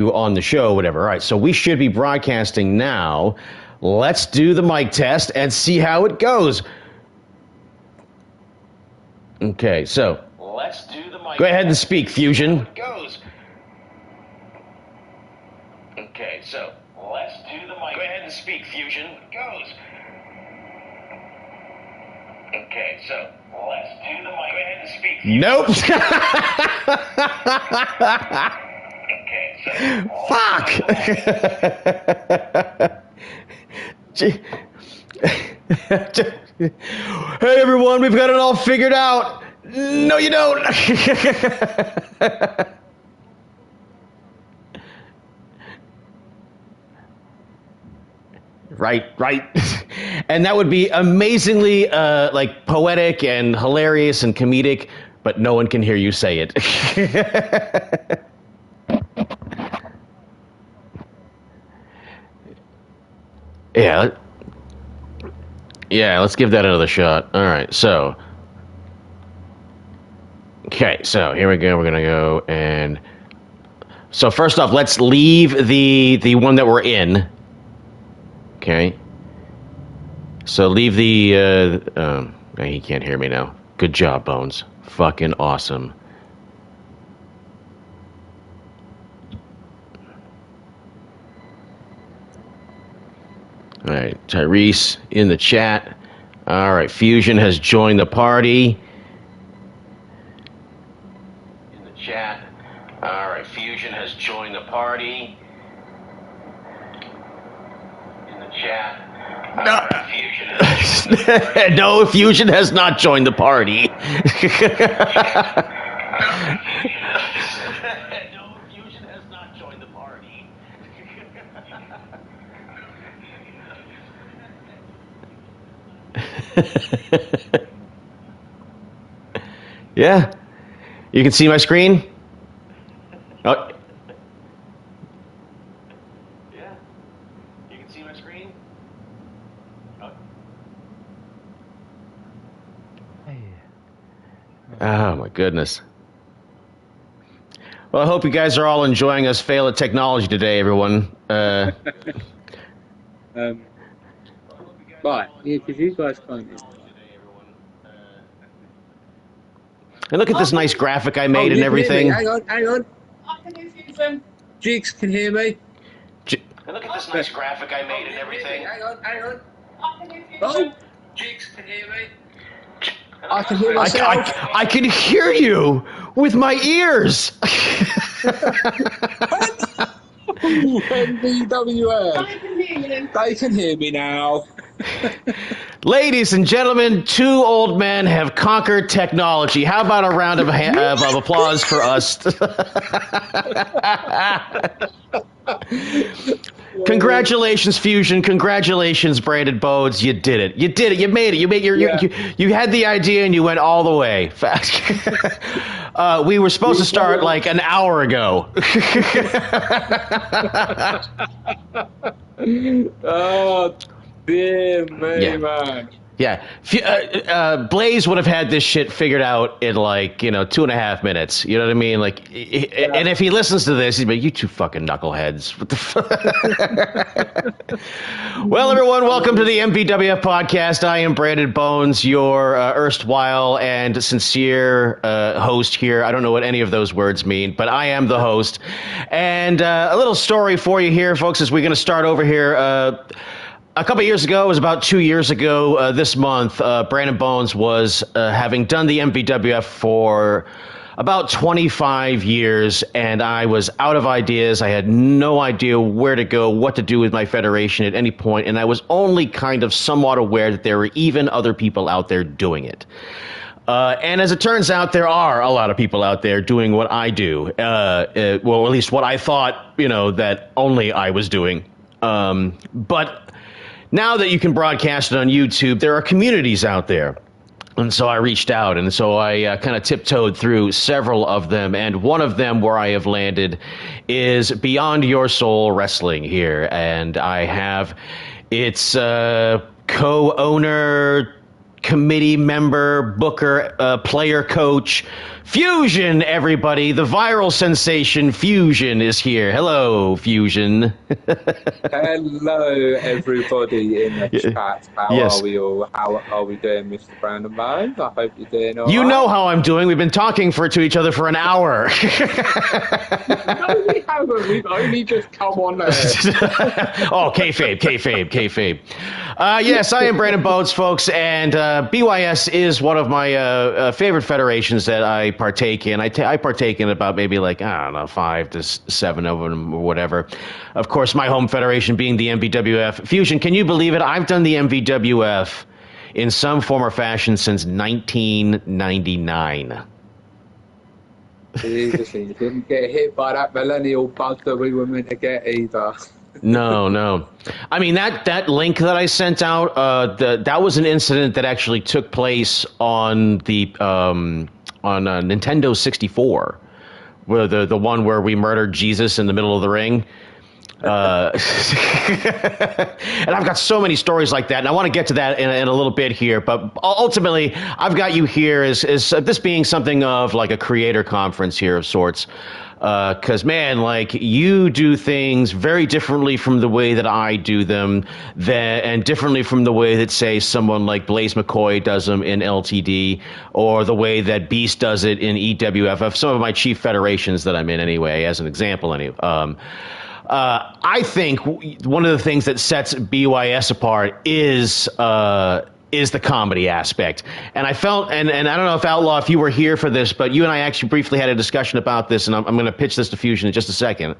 on the show, whatever. All right, so we should be broadcasting now. Let's do the mic test and see how it goes. Okay, so let's do the mic. Go ahead and speak, Fusion. Okay, so let's do the mic. Go ahead and speak, Fusion. Okay, so let's do the mic. Go ahead and speak. Fusion. Nope. Okay, so fuck. Hey everyone, we've got it all figured out. No, you don't. Right. And that would be amazingly like poetic and hilarious and comedic, but no one can hear you say it. Yeah, let's give that another shot. All right, so. Okay, so here we go. We're going to go and. So first off, let's leave the one that we're in. Okay. So leave the. He can't hear me now. Good job, Bones. Fucking awesome. All right, Tyrese in the chat. All right, Fusion has joined the party. In the chat. All right, Fusion has joined the party. In the chat. No. Fusion has joined the party. No, Fusion has not joined the party. Yeah, you can see my screen. Oh, yeah, you can see my screen. Oh my goodness. Well, I hope you guys are all enjoying us fail at technology today, everyone. Right, because you guys can't. And look at this nice graphic I made and everything. Hang on. I can hear you. Jigs can hear me. And look at this nice graphic I made and everything. Hang on. Oh, Jigs can hear me. I can hear myself. I can hear you with my ears. MVWF. They can hear me now. Ladies and gentlemen, two old men have conquered technology. How about a round of applause for us? Congratulations, Fusion. Congratulations, Brandon Bodes. You did it. You made it. You had the idea and you went all the way. We were supposed to start like an hour ago. Oh, dear me, man. Yeah. Blaze would have had this shit figured out in 2.5 minutes. You know what I mean? And if he listens to this, he'd be like, you two fucking knuckleheads. What the fuck? Well, everyone, welcome to the MVWF Podcast. I am Brandon Bones, your erstwhile and sincere host here. I don't know what any of those words mean, but I am the host. And a little story for you here, folks, as we're going to start over here. A couple of years ago, it was about 2 years ago this month, Brandon Bones was having done the MVWF for about 25 years, and I was out of ideas. I had no idea where to go, what to do with my federation at any point, and I was only kind of somewhat aware that there were even other people out there doing it. And as it turns out, there are a lot of people out there doing what I do, well, at least what I thought, that only I was doing. But now that you can broadcast it on YouTube, there are communities out there. And so I reached out, and so I kind of tiptoed through several of them. And one of them where I have landed is Beyond Your Soul Wrestling here. And I have its co-owner, committee member, booker, player coach, Fusion, everybody. The viral sensation Fusion is here. Hello, Fusion. Hello, everybody in the chat. How Yes. are we all? How are we doing, Mr. Brandon Bones? I hope you're doing all You right. know how I'm doing. We've been talking to each other for an hour. No, we haven't. We've only just come on there. Oh, kayfabe. Yes, I am Brandon Bones, folks, and BYS is one of my favorite federations that I partake in. I partake in about maybe 5 to 7 of them or whatever. Of course, my home federation being the MVWF. Fusion, can you believe it? I've done the MVWF in some form or fashion since 1999. Jesus, you didn't get hit by that millennial bug that we were meant to get either. No. I mean, that link that I sent out, that was an incident that actually took place on the on Nintendo 64, where the one where we murdered Jesus in the middle of the ring. And I've got so many stories like that, and I want to get to that in a little bit here. But ultimately, I've got you here as this being something of like a creator conference here of sorts. Because, man, like, you do things very differently from the way that I do them, and differently from the way that, say, someone like Blaze McCoy does them in LTD, or the way that Beast does it in EWF, some of my chief federations that I'm in anyway, as an example. I think one of the things that sets BYS apart is the comedy aspect. And I felt, and I don't know if Outlaw, if you were here for this, but you and I actually briefly had a discussion about this, and I'm going to pitch this to Fusion in just a second,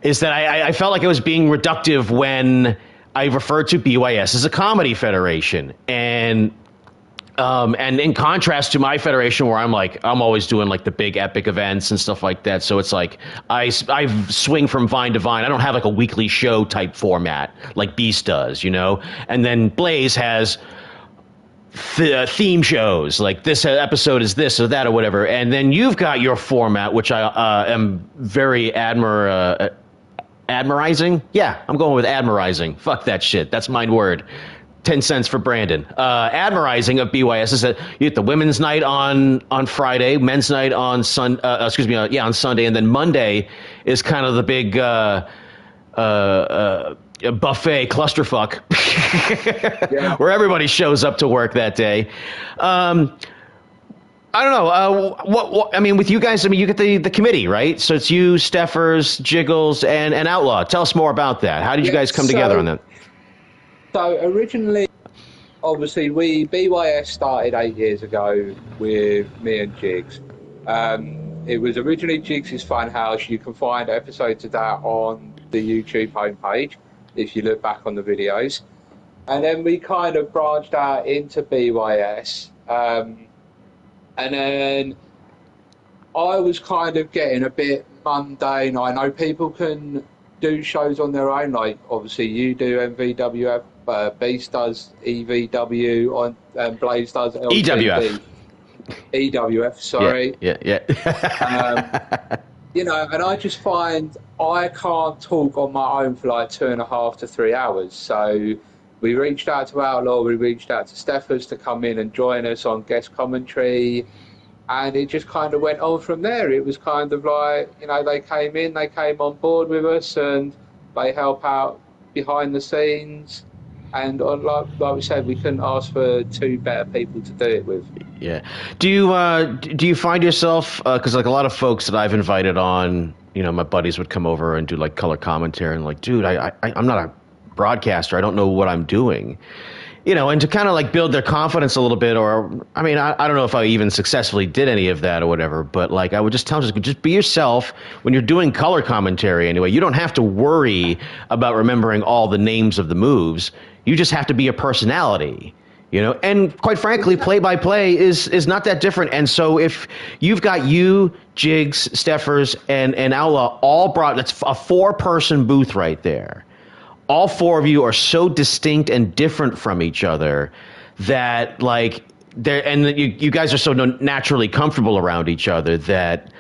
is that I felt like I was being reductive when I referred to BYS as a comedy federation. And in contrast to my federation, where I'm always doing like the big epic events and stuff like that. So it's like I swing from vine to vine. I don't have like a weekly show type format like Beast does, you know. And then Blaze has theme shows, like this episode is this or that or whatever. And then you've got your format, which I am very admirizing. Yeah, I'm going with admirizing. Fuck that shit. That's my word. 10 cents for Brandon. Admirizing of BYS is that you get the women's night on Friday, men's night on on Sunday, and then Monday is kind of the big buffet clusterfuck where everybody shows up to work that day. I don't know. What I mean, with you guys, you get the committee, right? So it's you, Steffers, Jiggles, and Outlaw. Tell us more about that. How did you guys come together on that? So originally, obviously, BYS started 8 years ago with me and Jigs. It was originally Jigs' Funhouse. You can find episodes of that on the YouTube homepage if you look back on the videos. And then we kind of branched out into BYS. And then I was kind of getting a bit mundane. I know people can do shows on their own, like obviously you do MVWF, Beast does EVW, and Blaze does LTD. EWF, sorry. Yeah. And I just find I can't talk on my own for like 2.5 to 3 hours. So we reached out to Outlaw, we reached out to Steffers to come in and join us on guest commentary. And it just kind of went on from there. It was kind of like, they came on board with us, and they help out behind the scenes. And like we said, we couldn't ask for 2 better people to do it with. Yeah. Do you find yourself, because like a lot of folks that I've invited on, my buddies would come over and do like color commentary, and like, dude, I'm not a broadcaster. I don't know what I'm doing. And to kind of like build their confidence a little bit, or, I don't know if I even successfully did any of that or whatever, but like I would just tell them, just be yourself when you're doing color commentary anyway. You don't have to worry about remembering all the names of the moves. You just have to be a personality, and quite frankly, play-by-play is not that different. And so if you've got you, Jigs, Steffers, and Outlaw all brought, that's a 4-person booth right there. All 4 of you are so distinct and different from each other that you guys are so naturally comfortable around each other that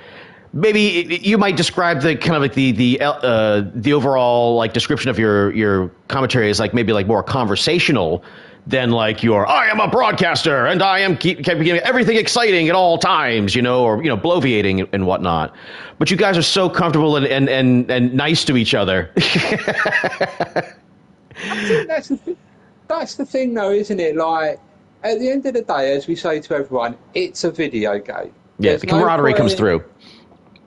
maybe you might describe the kind of like the overall like description of your commentary as like maybe like more conversational than like I am a broadcaster and I am keeping everything exciting at all times, or bloviating and whatnot. But you guys are so comfortable and nice to each other. I think that's the thing, though, isn't it? Like, at the end of the day, as we say to everyone, it's a video game. Yeah, the camaraderie comes through.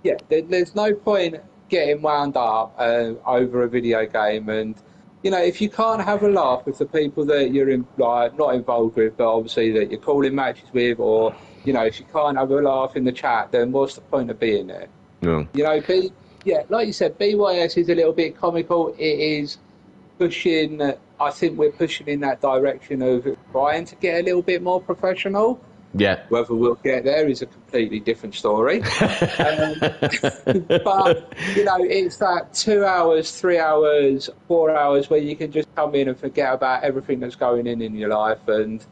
Yeah, there's no point getting wound up over a video game, and if you can't have a laugh with the people that you're not involved with, but obviously that you're calling matches with, or if you can't have a laugh in the chat, then what's the point of being there? Yeah. Like you said, BYS is a little bit comical. It is pushing. I think we're pushing in that direction of trying to get a little bit more professional. Yeah. Whether we'll get there is a completely different story. But, it's that 2 hours, 3 hours, 4 hours where you can just come in and forget about everything that's going in your life. And,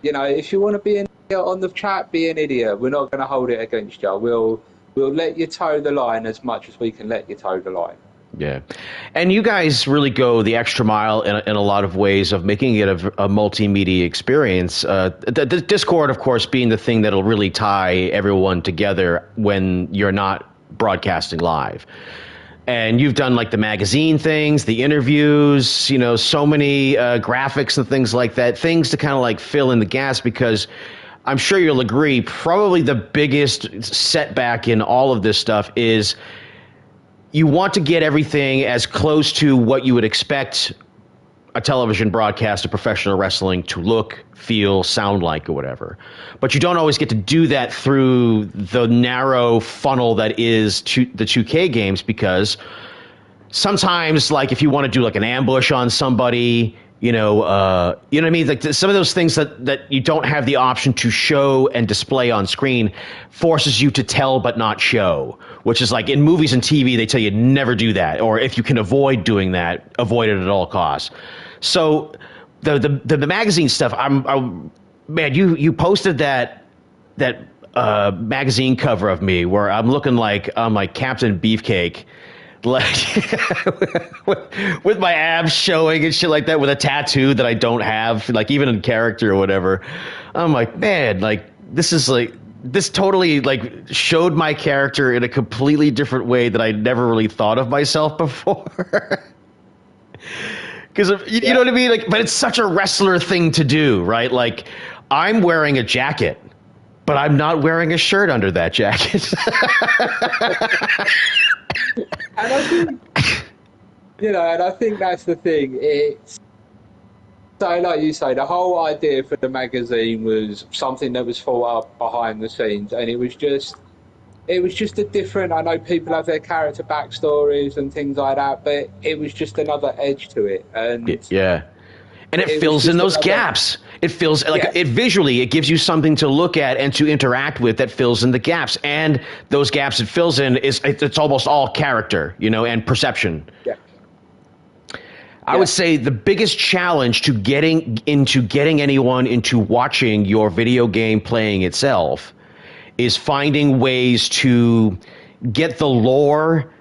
if you want to be an idiot on the chat, be an idiot. We're not going to hold it against you. We'll let you toe the line as much as we can let you toe the line. Yeah. And you guys really go the extra mile in a lot of ways of making it a multimedia experience. The Discord, of course, being the thing that'll really tie everyone together when you're not broadcasting live. And you've done like the magazine things, the interviews, so many graphics and things like that, things to kind of like fill in the gaps, because I'm sure you'll agree, probably the biggest setback in all of this stuff is you want to get everything as close to what you would expect a television broadcast of professional wrestling to look, feel, sound like, or whatever. But you don't always get to do that through the narrow funnel that is the 2K games, because sometimes, like, if you want to do like an ambush on somebody, you know what I mean? Like some of those things that you don't have the option to show and display on screen forces you to tell but not show, which is like in movies and TV, they tell you never do that. Or if you can avoid doing that, avoid it at all costs. So the magazine stuff, man, you posted that magazine cover of me where I'm looking like I'm like Captain Beefcake, like with my abs showing and shit like that, with a tattoo that I don't have, like even in character or whatever. I'm like, man, like this totally like showed my character in a completely different way that I never really thought of myself before. Because you know what I mean? Like, but it's such a wrestler thing to do, right? Like, I'm wearing a jacket, but I'm not wearing a shirt under that jacket. And I think, and I think that's the thing. It's so, like you say, the whole idea for the magazine was something that was thought up behind the scenes, and it was just a different. I know people have their character backstories and things like that, but it was just another edge to it, and yeah. And it fills in those gaps. It fills like it visually. It gives you something to look at and to interact with that fills in the gaps. And those gaps it fills in it's almost all character, and perception. Yeah. I would say the biggest challenge to getting anyone into watching your video game playing itself is finding ways to get the lore.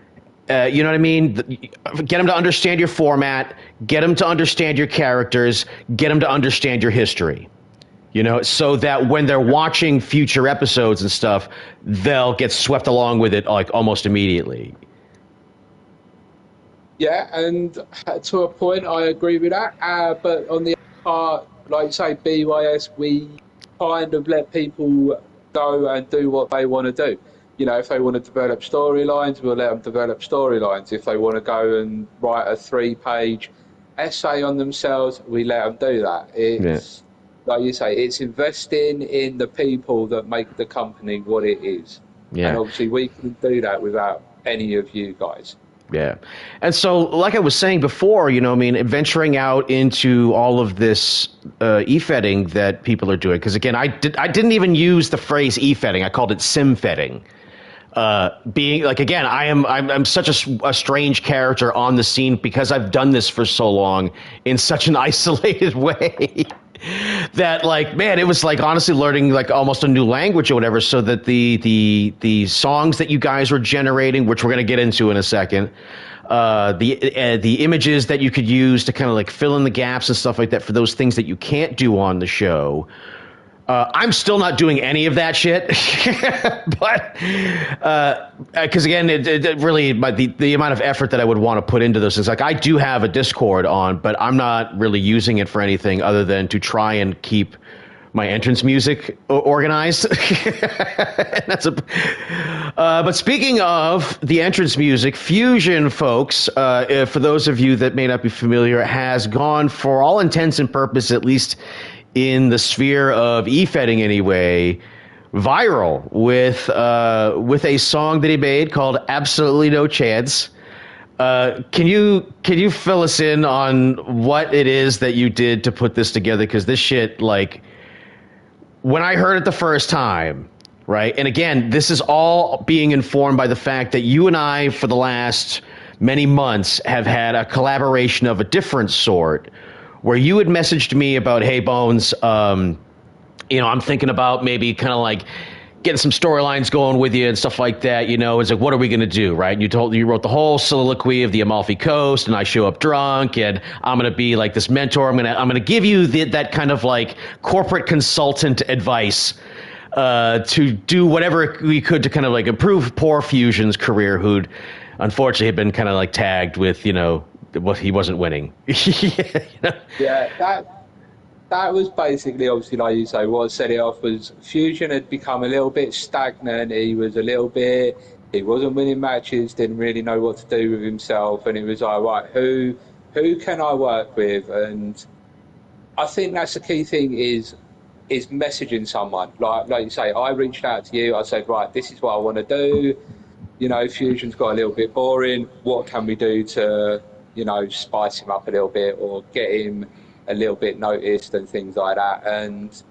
You know what I mean? Get them to understand your format, get them to understand your characters, get them to understand your history, so that when they're watching future episodes and stuff, they'll get swept along with it like almost immediately. Yeah, and to a point, I agree with that. But on the other part, like you say, BYS, we kind of let people go and do what they want to do. If they want to develop storylines, we'll let them develop storylines. If they want to go and write a 3-page essay on themselves, we let them do that. It's, like you say, it's investing in the people that make the company what it is. Yeah. And obviously we can do that without any of you guys. Yeah. And so, like I was saying before, venturing out into all of this e-fetting that people are doing. Because, again, I didn't even use the phrase e-fetting. I called it sim-fetting. Being like, again, I'm such a strange character on the scene because I've done this for so long in such an isolated way that, like, man, it was like honestly learning like almost a new language or whatever. So that the songs that you guys were generating, which we're going to get into in a second, the images that you could use to kind of like fill in the gaps and stuff like that for those things that you can't do on the show. I'm still not doing any of that shit, but because again, it really the amount of effort that I would want to put into those things. Like I do have a Discord on, but I'm not really using it for anything other than to try and keep my entrance music organized. But speaking of the entrance music, Fusion, folks, for those of you that may not be familiar, has gone for all intents and purposes, at least in the sphere of e-fetting anyway, viral with a song that he made called Absolutely No Chance. Can you fill us in on what it is that you did to put this together? Because this shit, like, when I heard it the first time, right? And again, this is all being informed by the fact that you and I, for the last many months, have had a collaboration of a different sort, where you had messaged me about, hey, Bones, I'm thinking about maybe kind of like getting some storylines going with you and stuff like that. It's like, what are we going to do, right? And you wrote the whole soliloquy of the Amalfi Coast, and I show up drunk, and I'm going to be like this mentor. I'm going to give you that kind of like corporate consultant advice to do whatever we could to kind of like improve poor Fusion's career, who'd unfortunately had been kind of like tagged with, what he wasn't winning. Yeah, that was basically, obviously, like you say, what set it off was Fusion had become a little bit stagnant. He wasn't winning matches, didn't really know what to do with himself, and it was like, right, who can I work with? And I think that's the key thing is messaging someone. Like you say, I reached out to you, I said, right, this is what I want to do. Fusion's got a little bit boring. What can we do to spice him up a little bit or get him a little bit noticed and things like that? And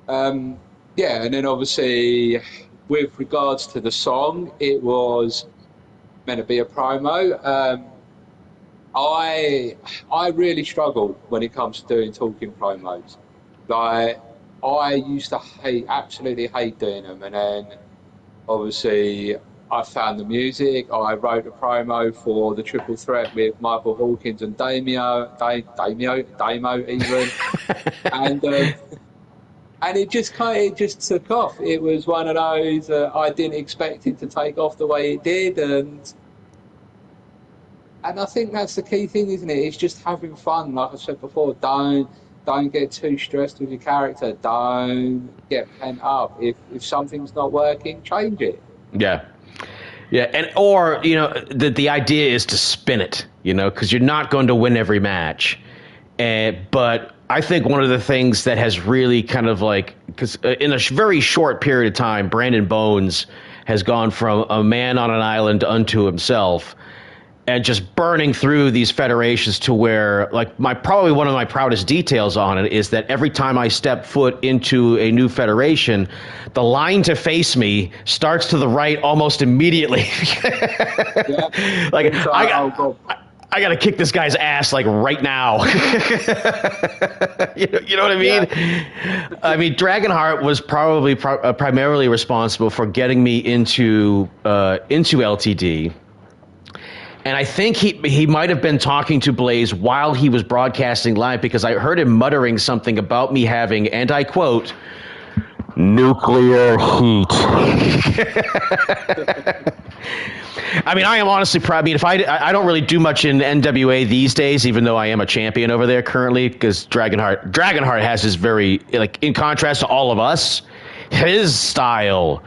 and then obviously with regards to the song, it was meant to be a promo. I really struggle when it comes to doing talking promos. Like, I used to absolutely hate doing them, and then obviously I found the music. I wrote a promo for the triple threat with Michael Hawkins and Damo even, and it just took off. It was one of those I didn't expect it to take off the way it did, and I think that's the key thing, isn't it? It's just having fun. Like I said before, don't get too stressed with your character. Don't get pent up. If something's not working, change it. Yeah. Yeah, or the idea is to spin it, because you're not going to win every match. But I think one of the things that has really kind of like, because in a very short period of time, Brandon Bones has gone from a man on an island unto himself, and just burning through these federations to where, like, probably one of my proudest details on it is that every time I step foot into a new federation, the line to face me starts to the right almost immediately. Yeah. Like, I got to kick this guy's ass, like, right now. you know what I mean? Yeah. I mean, Dragonheart was probably primarily responsible for getting me into LTD. And I think he might have been talking to Blaze while he was broadcasting live, because I heard him muttering something about me having, and I quote, nuclear heat. I mean, I am honestly proud. I mean, if I don't really do much in NWA these days, even though I am a champion over there currently, because Dragonheart has his very, like, in contrast to all of us, his style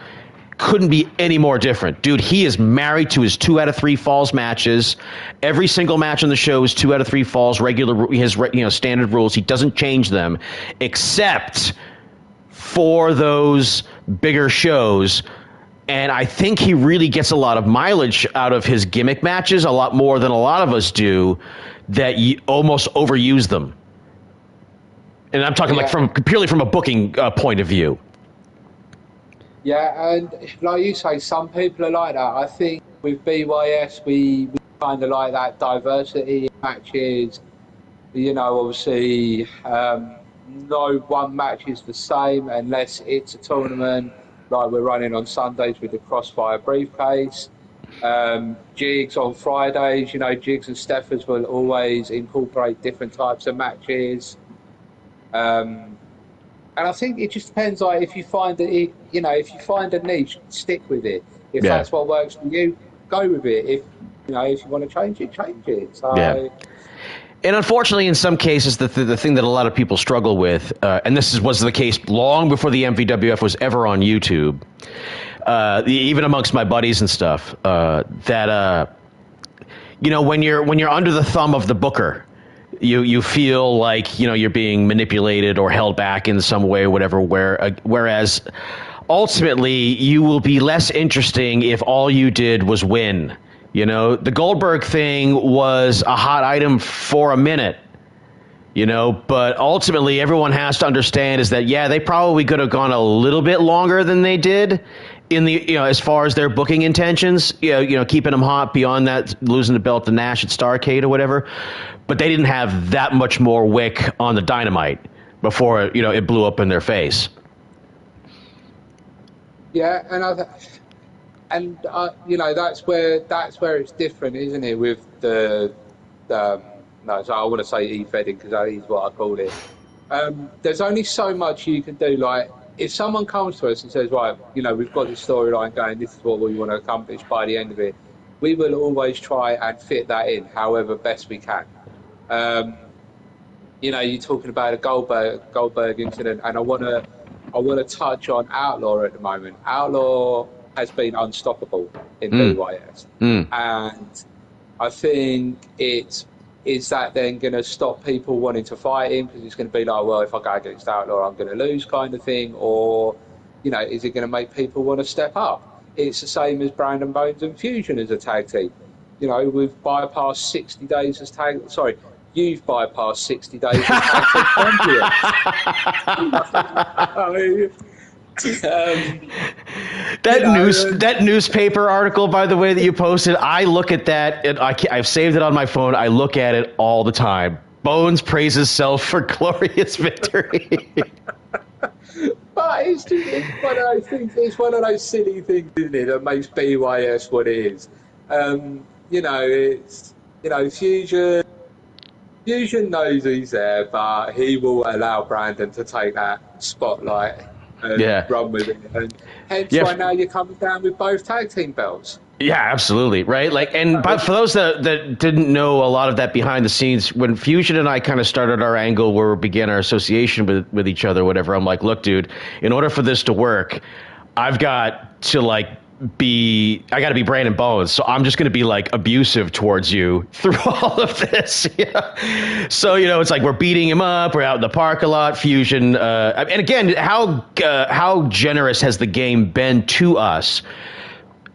couldn't be any more different. Dude, he is married to his 2 out of 3 falls matches. Every single match on the show is 2 out of 3 falls, his standard rules. He doesn't change them, except for those bigger shows. And I think he really gets a lot of mileage out of his gimmick matches, a lot more than a lot of us do, that you almost overuse them. And I'm talking purely from a booking point of view. Yeah, and like you say, some people are like that. I think with BYS, we kind of like that diversity in matches. Obviously, no one match is the same unless it's a tournament like we're running on Sundays with the Crossfire briefcase. Jigs on Fridays, you know, Jigs and Steffers will always incorporate different types of matches. And I think it just depends, like, if you find that if you find a niche, stick with it. If that's what works for you, go with it. If you want to change it, change it. So. Yeah. And unfortunately, in some cases, the thing that a lot of people struggle with, and this was the case long before the MVWF was ever on YouTube, even amongst my buddies and stuff, that when you're under the thumb of the booker, you feel like you're being manipulated or held back in some way, or whatever. Whereas ultimately, you will be less interesting if all you did was win. The Goldberg thing was a hot item for a minute, but ultimately everyone has to understand is that, they probably could have gone a little bit longer than they did in the, as far as their booking intentions, keeping them hot beyond that, losing the belt to Nash at Starrcade or whatever. But they didn't have that much more wick on the Dynamite before, it blew up in their face. Yeah. And that's where it's different, isn't it? With so I want to say e-fedding because that is what I call it. There's only so much you can do. Like, if someone comes to us and says, right, we've got this storyline going, this is what we want to accomplish by the end of it, we will always try and fit that in, however best we can. You're talking about a Goldberg incident, and I want to touch on Outlaw at the moment. Outlaw has been unstoppable in BYS. And I think is that then going to stop people wanting to fight him because it's going to be like, well, if I go against Outlaw, I'm going to lose kind of thing? Or, is it going to make people want to step up? It's the same as Brandon Bones and Fusion as a tag team. We've bypassed 60 days as tag... Sorry, you've bypassed 60 days as tag team champion. That newspaper article, by the way, that you posted, I look at that, and I've saved it on my phone. I look at it all the time. Bones praises self for glorious victory. But it's one of those things. It's one of those silly things, isn't it, that makes BYS what it is. Fusion knows he's there, but he will allow Brandon to take that spotlight and run with it. And hence why now you're coming down with both tag team belts. Yeah, absolutely. Right. But for those that didn't know a lot of that behind the scenes, when Fusion and I kind of started our angle where we began our association with each other, whatever, I'm like, look, dude, in order for this to work, I've got to be Brandon Bones, so I'm just going to be abusive towards you through all of this. So it's like we're beating him up, we're out in the park a lot. Fusion, and again, how generous has the game been to us?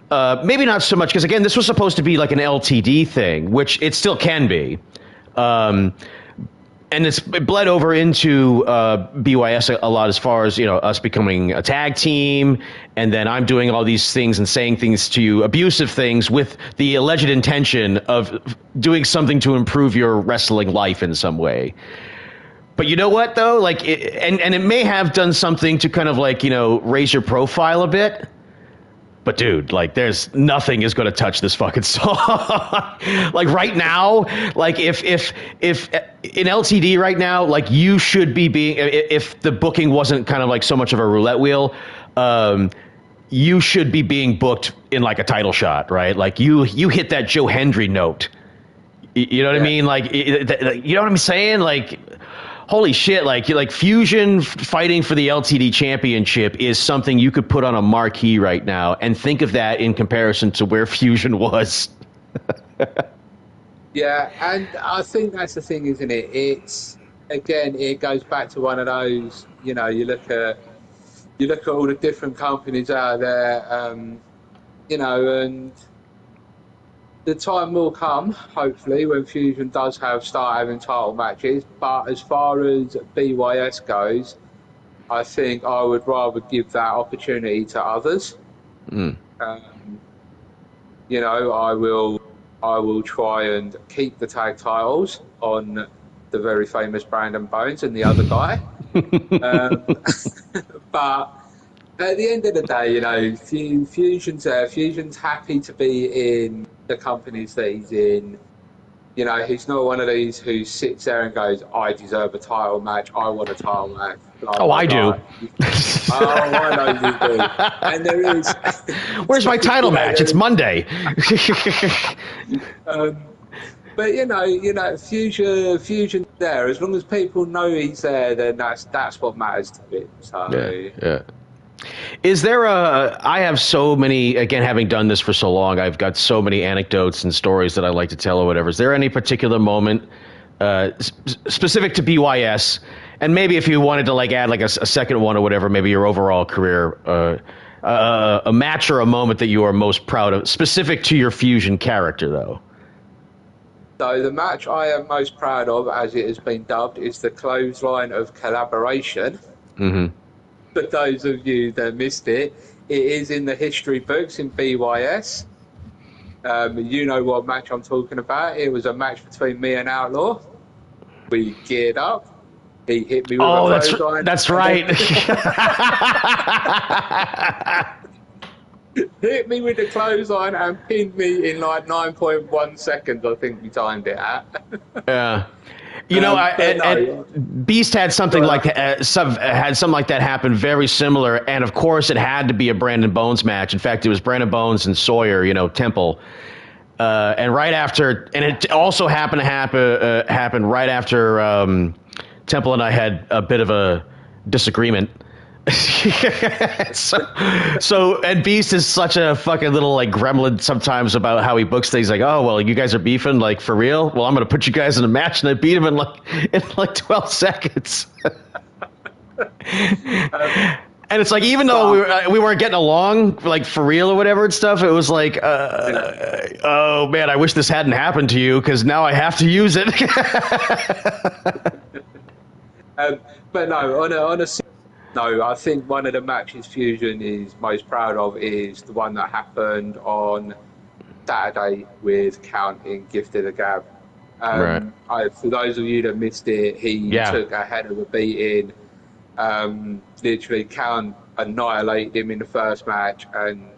Maybe not so much because again, this was supposed to be like an LTD thing, which it still can be. And it bled over into BYS a lot as far as, us becoming a tag team. And then I'm doing all these things and saying things to you, abusive things, with the alleged intention of doing something to improve your wrestling life in some way. But you know what, though? It may have done something to kind of raise your profile a bit. But dude, there's nothing is going to touch this fucking song. Right now, if in LTD right now, you should be being, if the booking wasn't kind of so much of a roulette wheel, you should be being booked in a title shot, right? You hit that Joe Hendry note. You know what I mean? You know what I'm saying? Holy shit, Fusion fighting for the LTD championship is something you could put on a marquee right now and think of that in comparison to where Fusion was. Yeah, and I think that's the thing, isn't it? It goes back to one of those, you look at all the different companies out there, and the time will come, hopefully, when Fusion does start having title matches. But as far as BYS goes, I think I would rather give that opportunity to others. I will try and keep the tag titles on the very famous Brandon Bones and the other guy. But at the end of the day, you know, Fusion's there. Fusion's happy to be in the companies that he's in. You know, he's not one of these who sits there and goes, I deserve a title match, I want a title match. Oh, I do. Oh, I know you do. And there is... Where's my title match? It's Monday. But, you know, Fusion's there. As long as people know he's there, then that's what matters to him. So... Yeah. Is there I have so many, again, having done this for so long, I've got so many anecdotes and stories that I like to tell or whatever. Is there any particular moment specific to BYS, and maybe if you wanted to like add like a second one or whatever, maybe your overall career, a match or a moment that you are most proud of, specific to your Fusion character, though? So the match I am most proud of, as it has been dubbed, is the clothesline of collaboration. Mm-hmm. For those of you that missed it, it is in the history books in BYS. You know what match I'm talking about. It was a match between me and Outlaw. We geared up. He hit me with a clothesline. That's right. Hit me with the clothesline and pinned me in like 9.1 seconds, I think we timed it at. Yeah. You know, Beast had something like that, something like that happen, very similar, and of course it had to be a Brandon Bones match. In fact, it was Brandon Bones and Sawyer, you know, Temple, and right after, and it also happened to happen right after Temple and I had a bit of a disagreement. so and Beast is such a fucking little like gremlin sometimes about how he books things. Like, oh well, you guys are beefing, like, for real? Well, I'm gonna put you guys in a match, and I beat him in like 12 seconds. And it's like, even though we weren't getting along, like, for real or whatever and stuff, it was like, oh man, I wish this hadn't happened to you, because now I have to use it. But no, no, I think one of the matches Fusion is most proud of is the one that happened on Saturday with Count in Gifted a Gab. Right. For those of you that missed it, he took a head of a beating. Literally, Count annihilated him in the first match and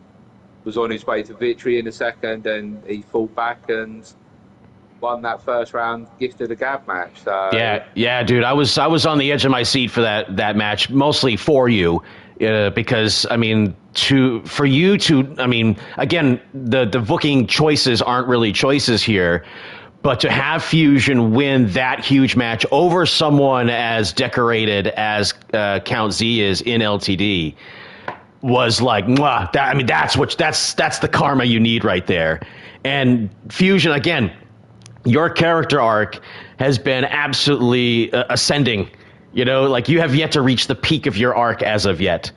was on his way to victory in the second, and he fought back and won that first round Gifted a Gab match. So yeah, dude, I was on the edge of my seat for that match, mostly for you, because I mean, again, the booking choices aren't really choices here, but to have Fusion win that huge match over someone as decorated as Count Z is in LTD was like, mwah, that's the karma you need right there. And Fusion, again, your character arc has been absolutely ascending. You know, like, you have yet to reach the peak of your arc as of yet.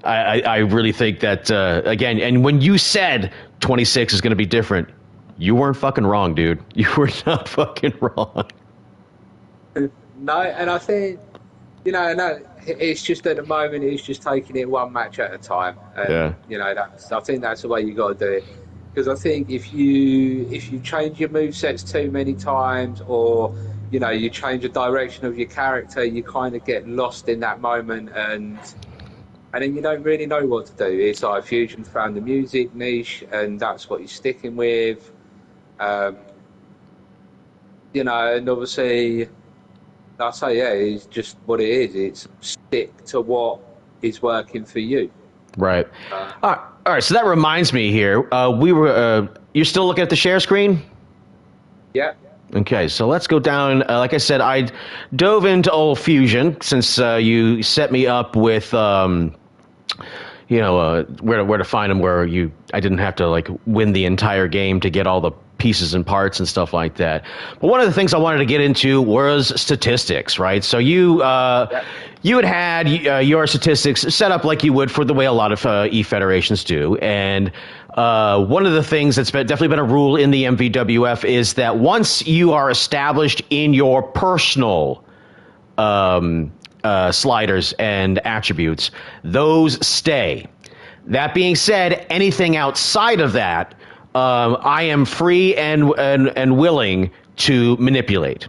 I really think that, again, and when you said 26 is going to be different, you weren't fucking wrong, dude. You were not fucking wrong. No, and I think, you know, it's just at the moment, it's just taking it one match at a time. And, you know, I think that's the way you got to do it. Because I think if you change your movesets too many times, or, you know, you change the direction of your character, you kind of get lost in that moment, and then you don't really know what to do. It's like Fusion's found the music niche, and that's what he's sticking with. You know, and obviously, I say, yeah, it's just what it is. It's stick to what is working for you. Right. All right. So that reminds me here. You're still looking at the share screen? Yeah. Okay. So let's go down. Like I said, I dove into old Fusion since you set me up with, where to find them. I didn't have to like win the entire game to get all the pieces and parts and stuff like that. But one of the things I wanted to get into was statistics, right? So you had your statistics set up like you would for the way a lot of E-federations do. And one of the things that's definitely been a rule in the MVWF is that once you are established in your personal sliders and attributes, those stay. That being said, anything outside of that, I am free and willing to manipulate.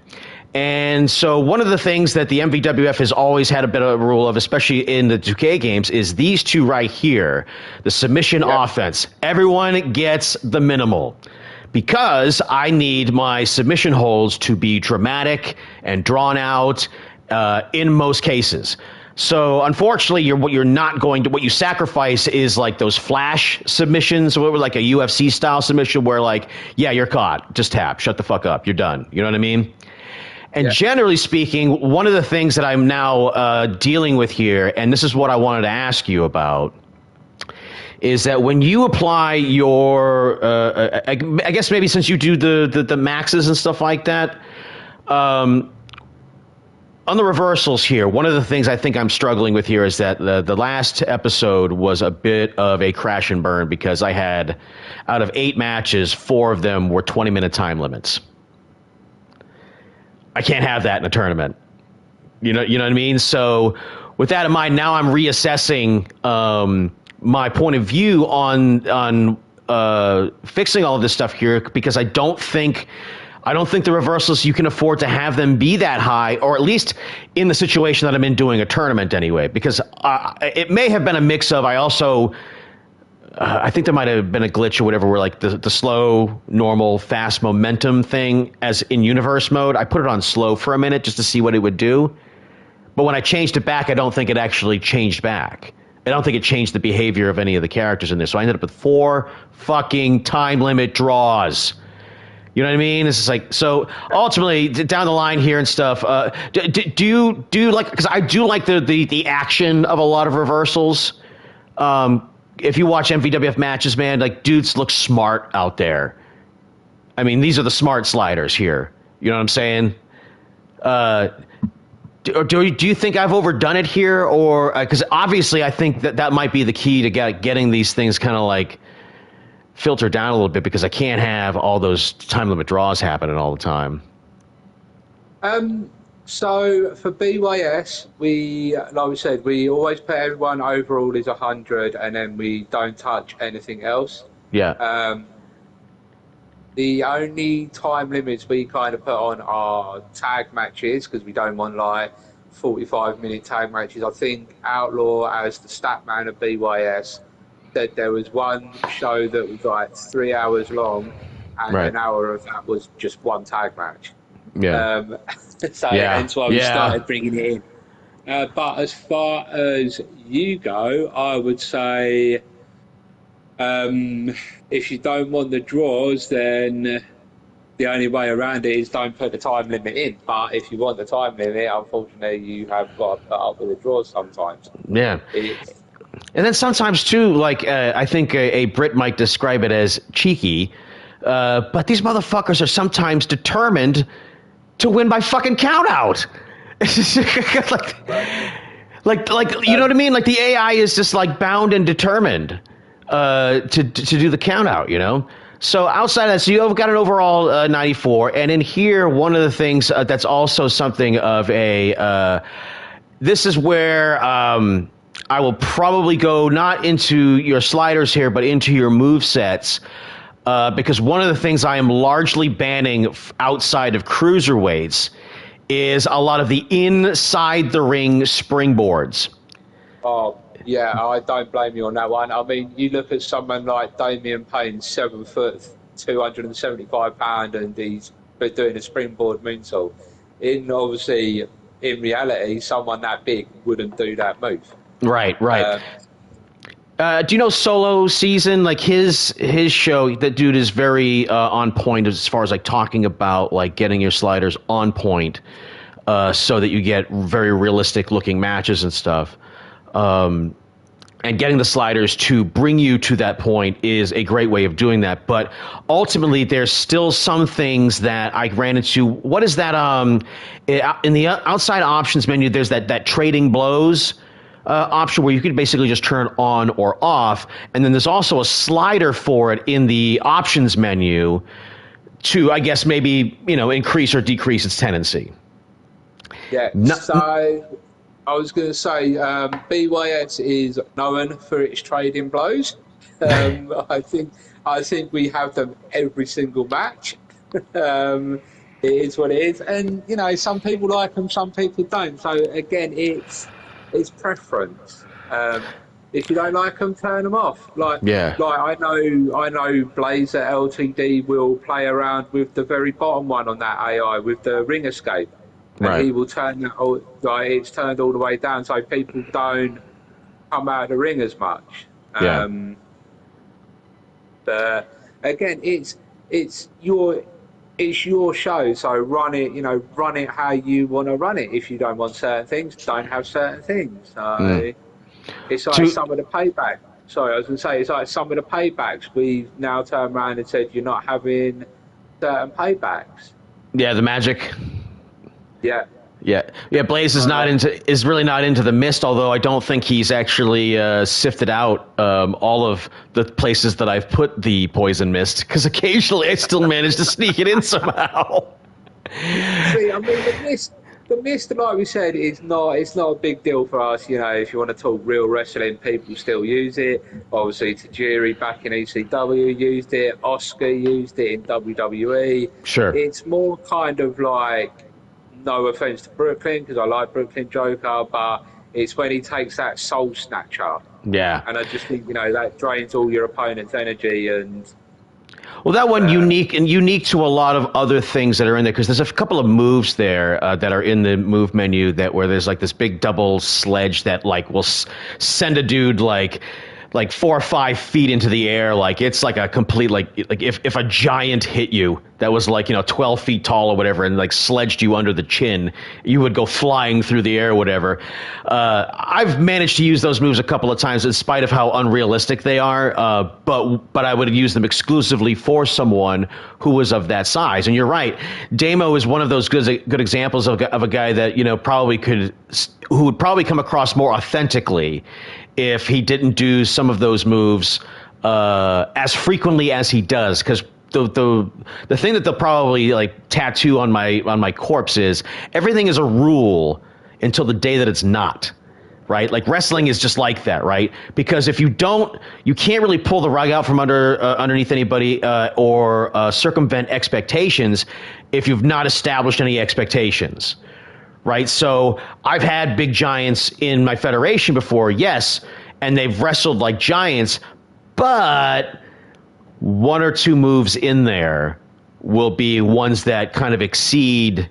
And so one of the things that the MVWF has always had a bit of a rule of, especially in the 2K games, is these two right here, the submission offense. Everyone gets the minimal because I need my submission holds to be dramatic and drawn out in most cases. So unfortunately, what you sacrifice is like those flash submissions, or like a UFC style submission where like, yeah, you're caught, just tap, shut the fuck up, you're done. You know what I mean? And generally speaking, one of the things that I'm now dealing with here, and this is what I wanted to ask you about, is that when you apply your, I guess maybe since you do the maxes and stuff like that, on the reversals here, one of the things I think I'm struggling with here is that the last episode was a bit of a crash and burn because I had, out of 8 matches, 4 of them were 20-minute time limits. I can't have that in a tournament. You know what I mean? So with that in mind, now I'm reassessing my point of view on fixing all of this stuff here, because I don't think the reversals, you can afford to have them be that high, or at least in the situation that I'm in doing a tournament anyway, because it may have been a mix of, I think there might have been a glitch or whatever where like the slow, normal, fast momentum thing as in universe mode, I put it on slow for a minute just to see what it would do. But when I changed it back, I don't think it actually changed back. I don't think it changed the behavior of any of the characters in this. So I ended up with 4 fucking time limit draws. You know what I mean? It's just like, so ultimately down the line here and stuff, do you like, because I do like the action of a lot of reversals. If you watch MVWF matches, man, like dudes look smart out there. I mean, these are the smart sliders here. You know what I'm saying? Do you think I've overdone it here, or because obviously I think that might be the key to getting these things kind of like filter down a little bit, because I can't have all those time limit draws happening all the time. So for BYS, like we said, we always put everyone overall is 100, and then we don't touch anything else. Yeah. The only time limits we kind of put on are tag matches, because we don't want like 45-minute tag matches. I think Outlaw, as the stat man of BYS, that there was one show that was like 3 hours long, and an hour of that was just one tag match. Yeah. So that's why we started bringing it in. But as far as you go, I would say if you don't want the draws, then the only way around it is don't put the time limit in. But if you want the time limit, unfortunately, you have got to put up with the draws sometimes. Yeah. And then sometimes, too, like I think a Brit might describe it as cheeky, but these motherfuckers are sometimes determined to win by fucking count out. like you know what I mean? Like the AI is just like bound and determined to do the count out, you know? So outside of that, so you've got an overall 94. And in here, one of the things that's also something of a, this is where I will probably go not into your sliders here, but into your move sets. Because one of the things I am largely banning outside of cruiserweights is a lot of the inside the ring springboards. Oh, yeah, I don't blame you on that one. I mean, you look at someone like Damian Payne, 7 foot, 275 pound, and he's doing a springboard moonsault. Obviously, in reality, someone that big wouldn't do that move. Right. Do you know Solo Season? Like his show, that dude is very on point as far as like talking about like getting your sliders on point, so that you get very realistic looking matches and stuff. And getting the sliders to bring you to that point is a great way of doing that. But ultimately, there's still some things that I ran into. What is that? In the outside options menu, there's that trading blows option where you could basically just turn on or off. And then there's also a slider for it in the options menu to, I guess, maybe, increase or decrease its tendency. Yeah. So I was going to say, BYS is known for its trading blows. I think we have them every single match. it is what it is. And, you know, some people like them, some people don't. So, again, it's preference. If you don't like them, turn them off. Like I know Blazer LTD will play around with the very bottom one on that AI with the ring escape. And he will turn that it's turned all the way down so people don't come out of the ring as much. But again, it's your show, so run it how you want to run it. If you don't want certain things, don't have certain things. So it's like some of the payback. Sorry, I was going to say, it's like some of the paybacks. We've now turned around and said you're not having certain paybacks. Yeah, the magic. Yeah. Blaze is really not into the mist, although I don't think he's actually sifted out all of the places that I've put the poison mist, because occasionally I still manage to sneak it in somehow. See, I mean, the mist, like we said, it's not a big deal for us. You know, if you want to talk real wrestling, people still use it. Obviously, Tajiri back in ECW used it. Oscar used it in WWE. Sure. It's more kind of like, no offense to Brooklyn, because I like Brooklyn Joker, but it's when he takes that soul snatcher. Yeah. And I just think, you know, that drains all your opponent's energy. And well, that one unique to a lot of other things that are in there, because there's a couple of moves there that are in the move menu where there's like this big double sledge that like will send a dude like 4 or 5 feet into the air. Like it's like a complete like if a giant hit you that was like, you know, 12 feet tall or whatever and like sledged you under the chin, you would go flying through the air or whatever. I've managed to use those moves a couple of times in spite of how unrealistic they are. But I would use them exclusively for someone who was of that size. And you're right. Damo is one of those good examples of a guy that, you know, who would probably come across more authentically if he didn't do some of those moves as frequently as he does. Because the thing that they'll probably like tattoo on my corpse is everything is a rule until the day that it's not. Right? Like wrestling is just like that, right? Because if you can't really pull the rug out from underneath anybody or circumvent expectations if you've not established any expectations. Right, so I've had big giants in my federation before, yes, and they've wrestled like giants, but 1 or 2 moves in there will be ones that kind of exceed,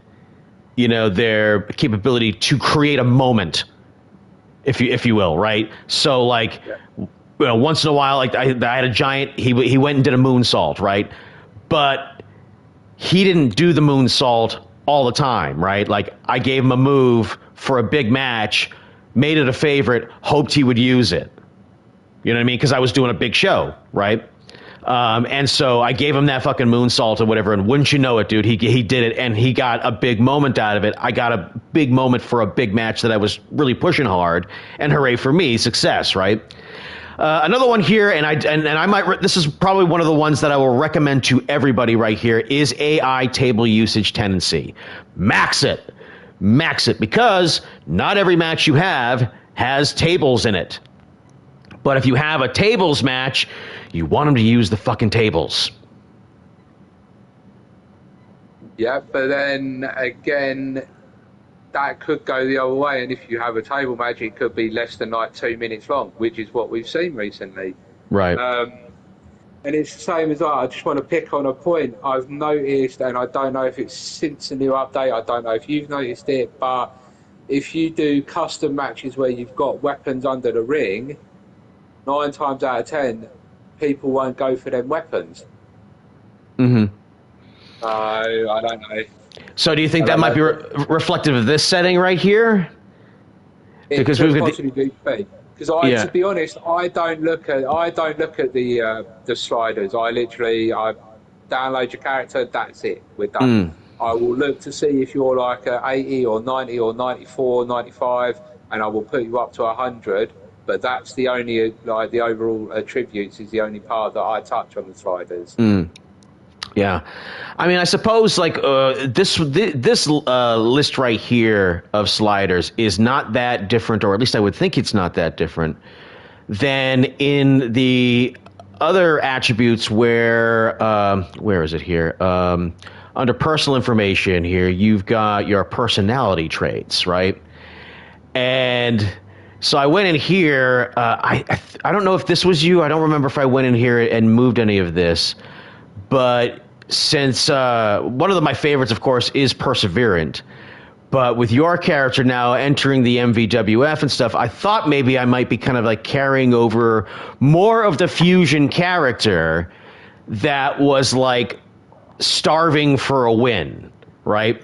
you know, their capability to create a moment, if you will, right? So like, you know, once in a while, like I had a giant, he went and did a moonsault, right? But he didn't do the moonsault all the time, right? Like I gave him a move for a big match, made it a favorite, hoped he would use it. You know what I mean? Because I was doing a big show, right? And so I gave him that fucking moonsault or whatever, and wouldn't you know it, dude, he did it, and he got a big moment out of it. I got a big moment for a big match that I was really pushing hard, and hooray for me, success, right? Another one here, and I might. This is probably one of the ones that I will recommend to everybody right here is AI table usage tendency. Max it, because not every match you have has tables in it. But if you have a tables match, you want them to use the fucking tables. Yeah, but then again, that could go the other way, and if you have a table match, it could be less than like 2 minutes long, which is what we've seen recently. Right. And it's the same as I just want to pick on a point I've noticed, and I don't know if it's since the new update, I don't know if you've noticed it, but if you do custom matches where you've got weapons under the ring, 9 times out of 10, people won't go for them weapons. Mm-hmm. I don't know. So do you think that might be reflective of this setting right here? Because we've possibly be. Because to be honest, I don't look at the sliders. I download your character. That's it. We're done. I will look to see if you're like 80 or 90 or 94, 95, and I will put you up to 100. But that's the only the overall attributes is the only part that I touch on the sliders. Yeah, I mean, I suppose like this list right here of sliders is not that different, or at least I would think it's not that different than in the other attributes where is it here? under personal information here, you've got your personality traits, right? And so I went in here. I don't know if this was you. I don't remember if I went in here and moved any of this. But since one of my favorites, of course, is Perseverant. But with your character now entering the MVWF and stuff, I thought maybe I might be kind of like carrying over more of the fusion character that was like starving for a win, right?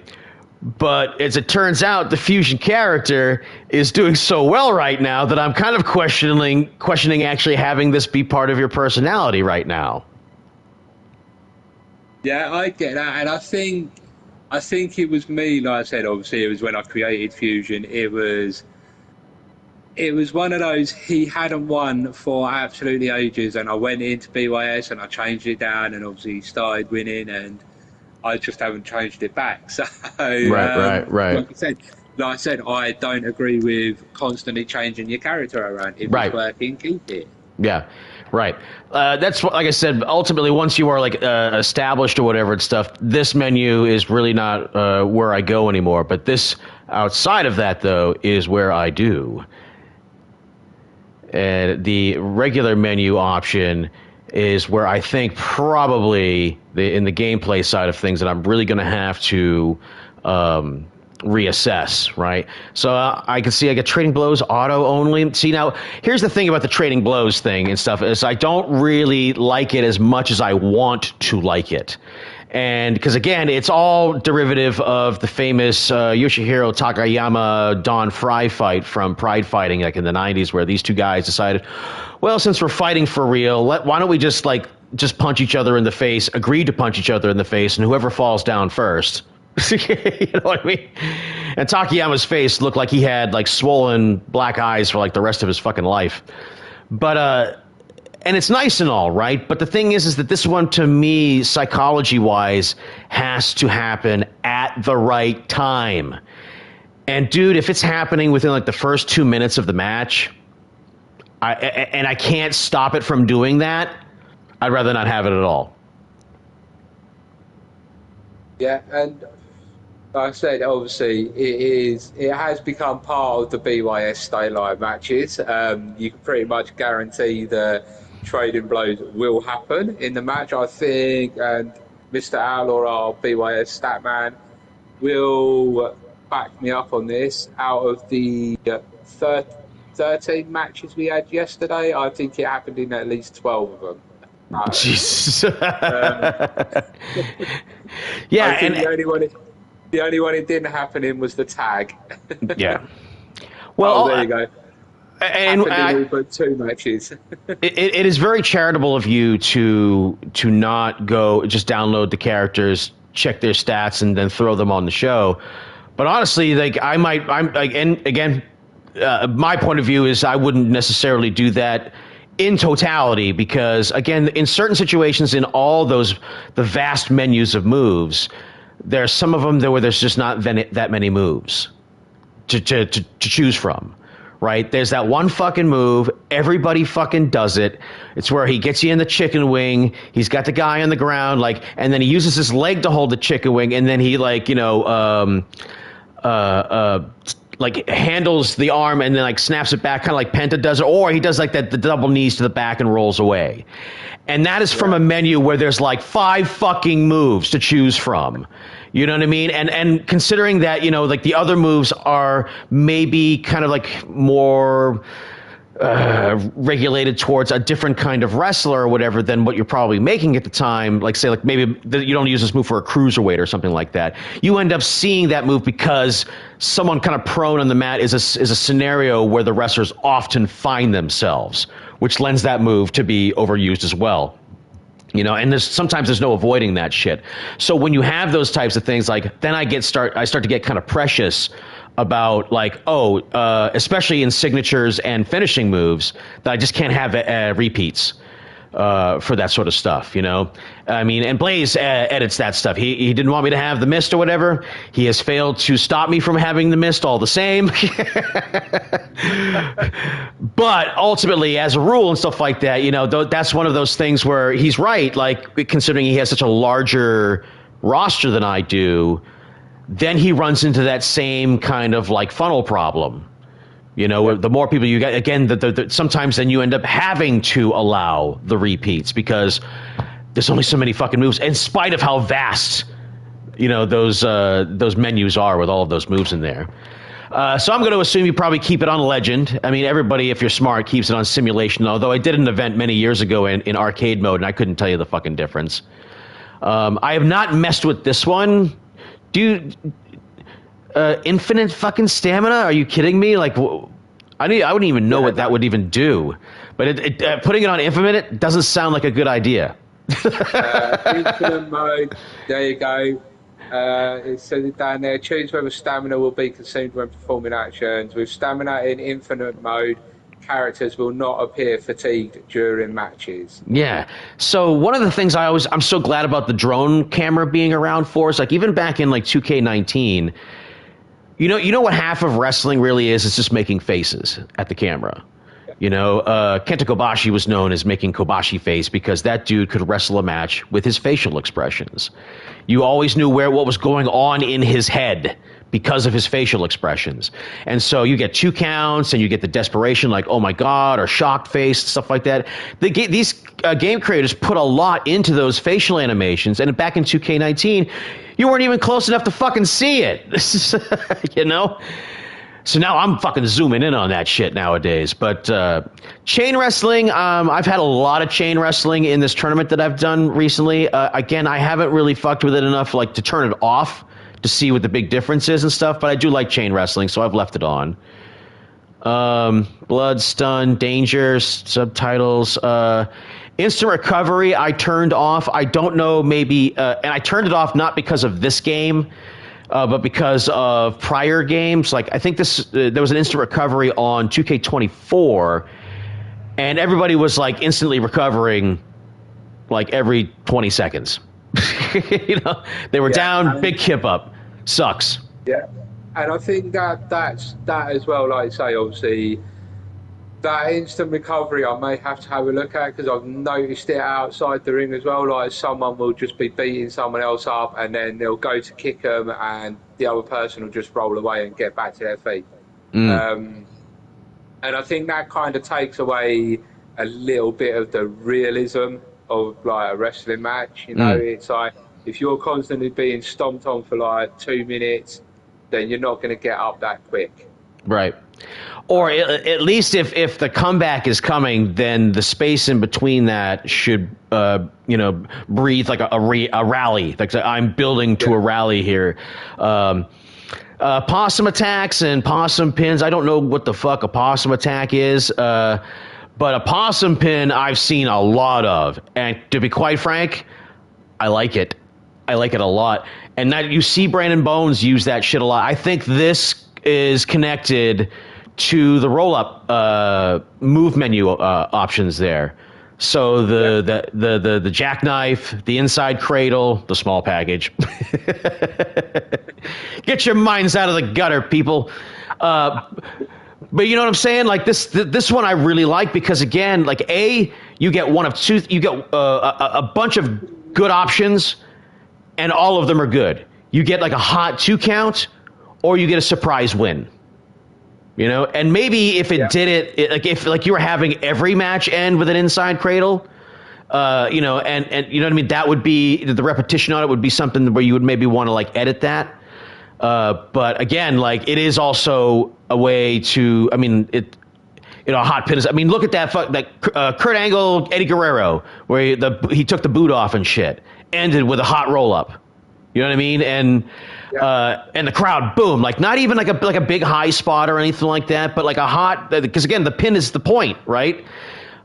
But as it turns out, the fusion character is doing so well right now that I'm kind of questioning actually having this be part of your personality right now. Yeah, I get that, and I think it was me. Like I said, obviously, it was when I created Fusion. It was one of those. He hadn't won for absolutely ages, and I went into BYS and I changed it down, and obviously he started winning, and I just haven't changed it back. So right. Like I said, I don't agree with constantly changing your character around. If it's working, keep it. Yeah. Right. That's what, like I said, ultimately, once you are like established or whatever and stuff, this menu is really not where I go anymore. But this, outside of that, though, is where I do. And the regular menu option is where I think probably in the gameplay side of things that I'm really going to have to reassess, right? So I can see I get Trading Blows auto only. See, now here's the thing about the Trading Blows thing and stuff is I don't really like it as much as I want to like it. And because again, it's all derivative of the famous Yoshihiro Takayama Don Fry fight from Pride Fighting, like in the 90s, where these two guys decided, well, since we're fighting for real, why don't we just punch each other in the face, agree to punch each other in the face, and whoever falls down first. You know what I mean? And Takayama's face looked like he had like swollen black eyes for like the rest of his fucking life. But and it's nice and all, right? But the thing is that this one, to me, psychology-wise, has to happen at the right time. And dude, if it's happening within like the first 2 minutes of the match, I can't stop it from doing that, I'd rather not have it at all. Yeah, and like I said, obviously, it has become part of the BYS Staylight matches. You can pretty much guarantee the Trading Blows will happen in the match, I think, and Mr. Outlaw, our BYS stat man, will back me up on this. Out of the 13 matches we had yesterday, I think it happened in at least 12 of them. Jesus. Yeah, I think the only one it didn't happen in was the tag. Yeah. Well, there you go. And but 2 matches. It is very charitable of you to not go just download the characters, check their stats, and then throw them on the show. But honestly, like my point of view is I wouldn't necessarily do that in totality, because again, in certain situations, in all the vast menus of moves, there's some of them where there's just not that many moves to choose from, right? There's that one fucking move, everybody fucking does it. It's where he gets you in the chicken wing, he's got the guy on the ground, like, and then he uses his leg to hold the chicken wing, and then he like handles the arm and then like snaps it back, kind of like Penta does it, or he does like the double knees to the back and rolls away. And that is from a menu where there's like 5 fucking moves to choose from. You know what I mean? And considering that, you know, like the other moves are maybe kind of like more regulated towards a different kind of wrestler or whatever than what you're probably making at the time. Like say, like maybe you don't use this move for a cruiserweight or something like that. You end up seeing that move because someone kind of prone on the mat is a scenario where the wrestlers often find themselves, which lends that move to be overused as well. You know, and sometimes there's no avoiding that shit. So when you have those types of things, like then I start to get kind of precious about like, especially in signatures and finishing moves, that I just can't have repeats for that sort of stuff, you know? I mean, and Blaze edits that stuff. He didn't want me to have the mist or whatever. He has failed to stop me from having the mist all the same. But ultimately, as a rule and stuff like that, you know, that's one of those things where he's right, like considering he has such a larger roster than I do, then he runs into that same kind of like funnel problem. You know, the more people you get, again, sometimes then you end up having to allow the repeats because there's only so many fucking moves, in spite of how vast, you know, those menus are with all of those moves in there. So I'm going to assume you probably keep it on Legend. I mean, everybody, if you're smart, keeps it on Simulation, although I did an event many years ago in arcade mode, and I couldn't tell you the fucking difference. I have not messed with this one. Infinite fucking stamina? Are you kidding me? Like, I wouldn't even know what that would even do. But putting it on Infinite doesn't sound like a good idea. Infinite mode, there you go. It says it down there. Choose whether stamina will be consumed when performing actions. With stamina in Infinite mode, characters will not appear fatigued during matches. Yeah. So one of the things I'm so glad about the drone camera being around for is, like, even back in like 2K19, you know what half of wrestling really is? It's just making faces at the camera. You know, Kenta Kobashi was known as making Kobashi face because that dude could wrestle a match with his facial expressions. You always knew what was going on in his head because of his facial expressions. And so you get 2 counts and you get the desperation, like, oh my God, or shocked face, stuff like that. These game creators put a lot into those facial animations. And back in 2K19, you weren't even close enough to fucking see it. You know? So now I'm fucking zooming in on that shit nowadays. But chain wrestling, I've had a lot of chain wrestling in this tournament that I've done recently. Again, I haven't really fucked with it enough, like, to turn it off to see what the big difference is and stuff. But I do like chain wrestling, so I've left it on. Blood, stun, danger, subtitles, instant recovery. I turned off. I don't know, maybe, and I turned it off not because of this game. But because of prior games, like I think there was an instant recovery on 2K24, and everybody was like instantly recovering like every 20 seconds. You know, they were down, big kip up. Sucks. Yeah, and I think that's as well. Like I say, obviously, that instant recovery I may have to have a look at because I've noticed it outside the ring as well. Like someone will just be beating someone else up and then they'll go to kick them and the other person will just roll away and get back to their feet. And I think that kind of takes away a little bit of the realism of like a wrestling match. You know, it's like if you're constantly being stomped on for like 2 minutes, then you're not going to get up that quick. Right. Or at least if the comeback is coming, then the space in between that should, breathe like a rally. Like I'm building to a rally here. Possum attacks and possum pins. I don't know what the fuck a possum attack is, but a possum pin I've seen a lot of. And to be quite frank, I like it. I like it a lot. And now you see Brandon Bones use that shit a lot. I think this is connected to the roll-up move menu options there. So the jackknife, the inside cradle, the small package. Get your minds out of the gutter, people. But you know what I'm saying? Like this one I really like because again, like you get one of two. You get a bunch of good options, and all of them are good. You get like a hot 2 count, or you get a surprise win. You know, and maybe if it did it like if like you were having every match end with an inside cradle, and you know what I mean, that would be the repetition on it would be something where you would maybe want to like edit that. But again, like it is also a way to, I mean, a hot pin is. I mean, look at that Kurt Angle, Eddie Guerrero, where he took the boot off and shit, ended with a hot roll up. You know what I mean? And the crowd, boom, like not even like a big high spot or anything like that, but like a hot, because again, the pin is the point, right?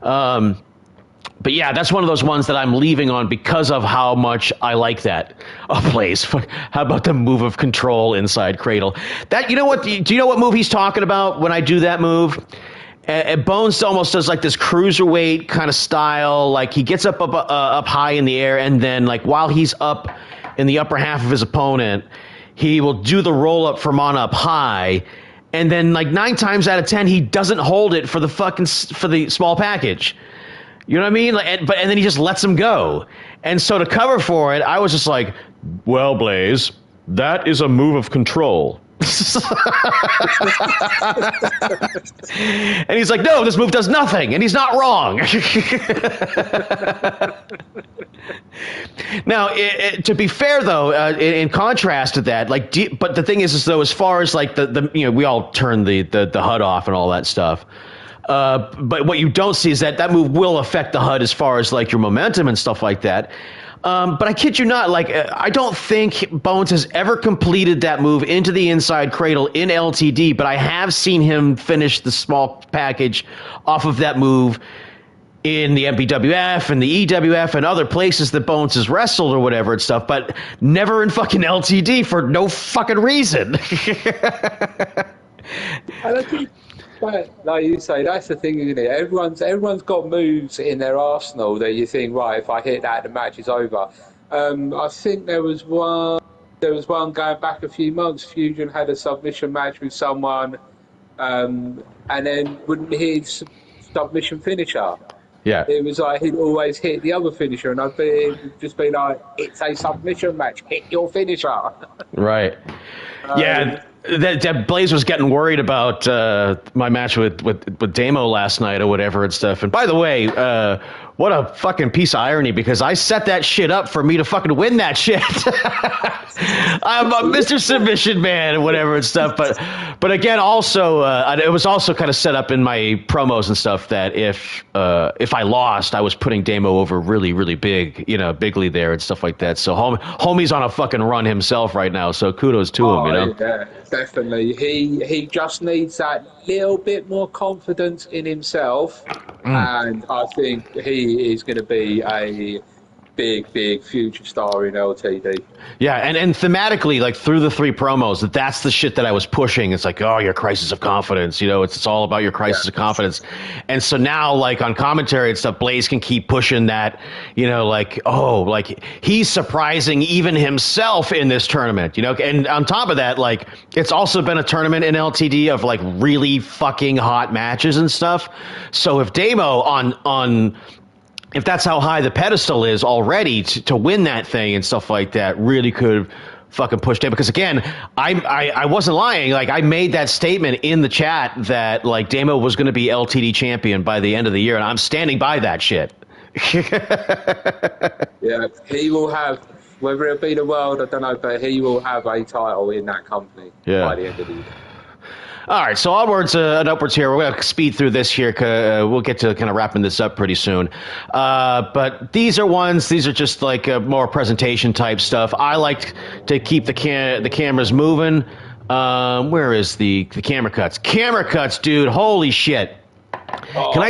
But yeah, that's one of those ones that I'm leaving on because of how much I like that. Oh, please. How about the move of control inside cradle? That, you know what? Do you know what move he's talking about when I do that move? Bones almost does like this cruiserweight kind of style. Like he gets up high in the air, and then like while he's up in the upper half of his opponent, he will do the roll up from on up high, and then like 9 times out of 10 he doesn't hold it for the small package. You know what I mean? Like, and then he just lets him go. And so to cover for it, I was just like, Well, Blaze, that is a move of control. And he's like, no, this move does nothing, and he's not wrong. Now, to be fair, though, in contrast to that, like, but the thing is though, as far as like the we all turn the HUD off and all that stuff. But what you don't see is that move will affect the HUD as far as like your momentum and stuff like that. But I kid you not, like, I don't think Bones has ever completed that move into the inside cradle in LTD, but I have seen him finish the small package off of that move in the MVWF and the EWF and other places that Bones has wrestled or whatever and stuff, but never in fucking LTD for no fucking reason. And I think, like you say, that's the thing, isn't it? Everyone's got moves in their arsenal that you think, right, if I hit that, the match is over. I think there was one going back a few months. Fusion had a submission match with someone, and then wouldn't hit his submission finisher. Yeah. It was like he'd always hit the other finisher, and I'd just be like, it's a submission match, hit your finisher. Right. Yeah. That Blaze was getting worried about my match with Damo last night or whatever and stuff. And by the way, what a fucking piece of irony, because I set that shit up for me to fucking win that shit. I'm a Mr. Submission Man and whatever and stuff. But again, also, it was also kind of set up in my promos and stuff that if I lost, I was putting Damo over really, really big, bigly there and stuff like that. So homie's on a fucking run himself right now. So kudos to him, Yeah, definitely. He just needs that little bit more confidence in himself. And I think he is going to be a big future star in LTD. Yeah, and thematically, like through the three promos, that's the shit that I was pushing. It's like, oh, your crisis of confidence. It's all about your crisis of confidence. And so now, like on commentary and stuff, Blaze can keep pushing that. Like, oh, like he's surprising even himself in this tournament. And on top of that, like it's also been a tournament in LTD of like really fucking hot matches and stuff. So if Damo if that's how high the pedestal is already to win that thing and stuff like that, really could fucking push Damo. Because again, I wasn't lying. Like I made that statement in the chat that like Damo was going to be LTD champion by the end of the year, and I'm standing by that shit. Yeah, he will have, whether it be the world, I don't know, but he will have a title in that company by the end of the year. All right, so onwards and upwards here. We're going to speed through this here. We'll get to kind of wrapping this up pretty soon. But these are just like more presentation type stuff. I like to keep the cameras moving. Where is the camera cuts? Camera cuts, dude. Holy shit. Can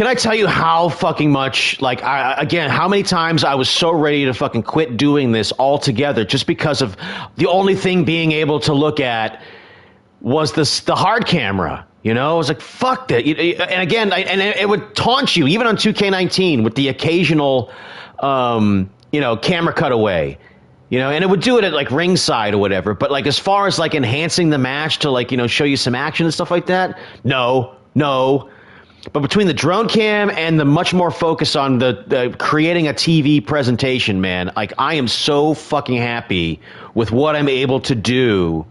I tell you how fucking much, like, how many times I was so ready to fucking quit doing this altogether just because of the only thing being able to look at was the hard camera. I was like, fuck that. And again, it would taunt you, even on 2K19, with the occasional, camera cutaway. And it would do it at like ringside or whatever. But like as far as like enhancing the match to like, show you some action and stuff like that, no. But between the drone cam and the much more focus on the creating a TV presentation, man, like I am so fucking happy with what I'm able to do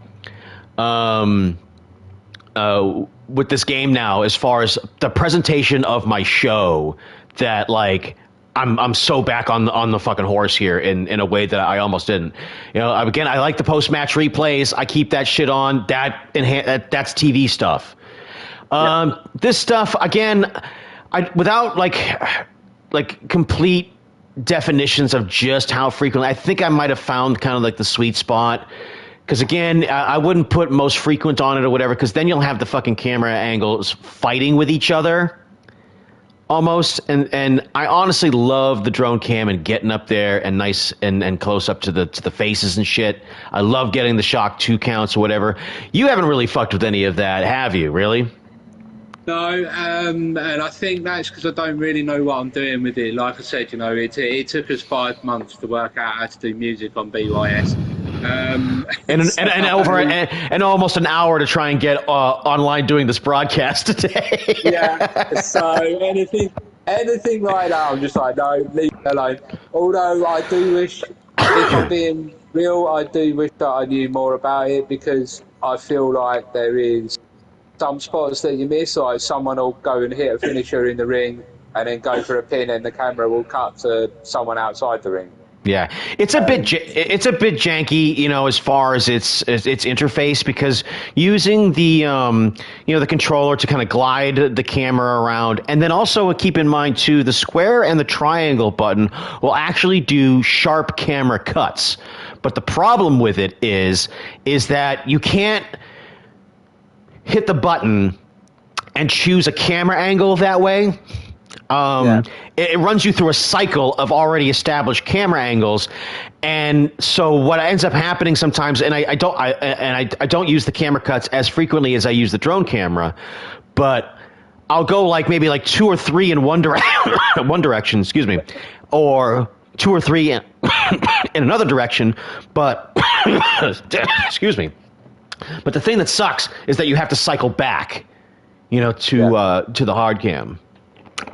with this game now, as far as the presentation of my show, that like I'm so back on the fucking horse here in a way that I almost didn't. Again, I like the post match replays. I keep that shit on. That's TV stuff. This stuff again, without like complete definitions of just how frequently, I think I might have found kind of like the sweet spot. Because again, I wouldn't put most frequent on it or whatever, because then you'll have the fucking camera angles fighting with each other almost. And I honestly love the drone cam and getting up there and nice and close up to the faces and shit. I love getting the shock 2 counts or whatever. You haven't really fucked with any of that, have you? Really? No, and I think that's because I don't really know what I'm doing with it. Like I said, it took us 5 months to work out how to do music on BYS. And almost an hour to try and get online doing this broadcast today. Yeah, so anything like that, I'm just like, no, leave it alone. Although I do wish if I'm being real, I do wish that I knew more about it, because I feel like there is some spots that you miss, like someone will go and hit a finisher in the ring and then go for a pin, and the camera will cut to someone outside the ring. Yeah, it's a bit janky, as far as its interface, because using the the controller to kind of glide the camera around, and then also keep in mind too, the square and the triangle button will actually do sharp camera cuts. But the problem with it is that you can't hit the button and choose a camera angle that way. It runs you through a cycle of already established camera angles, and so what ends up happening sometimes, and I don't use the camera cuts as frequently as I use the drone camera, but I'll go maybe 2 or 3 in one direction, excuse me, or 2 or 3 in another direction, but excuse me. But the thing that sucks is that you have to cycle back, to the hard cam.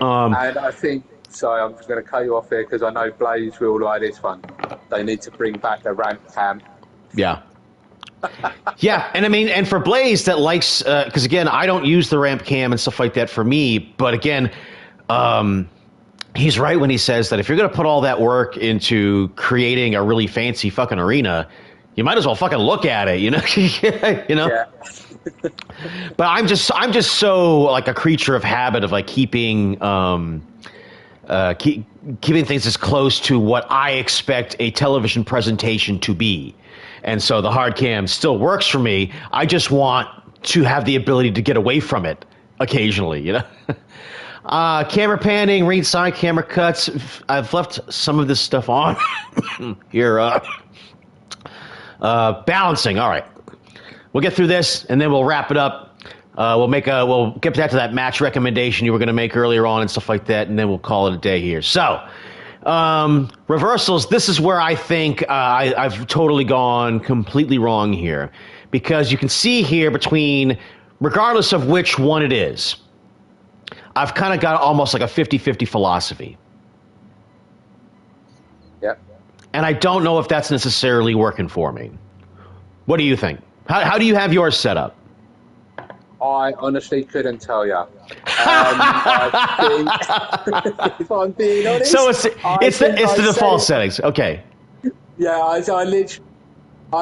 And I think, sorry, I'm just going to cut you off here because I know Blaze will like this one. They need to bring back the ramp cam. Yeah. Yeah, and for Blaze that likes, because again, I don't use the ramp cam and stuff like that for me, but again, he's right when he says that if you're going to put all that work into creating a really fancy fucking arena, you might as well fucking look at it, Yeah. But I'm just so a creature of habit of keeping keeping things as close to what I expect a television presentation to be, and so the hard cam still works for me. I just want to have the ability to get away from it occasionally, Camera panning, ringside camera cuts. I've left some of this stuff on here. Balancing. All right. We'll get through this, and then we'll wrap it up. We'll get back to that match recommendation you were going to make earlier on and stuff like that, and then we'll call it a day here. So, reversals. This is where I think I've totally gone completely wrong here, because you can see here regardless of which one it is, I've kind of got almost a 50-50 philosophy. Yep. And I don't know if that's necessarily working for me. What do you think? How do you have yours set up? I honestly couldn't tell you. If I'm being honest. So it's the default settings. Okay. Yeah, I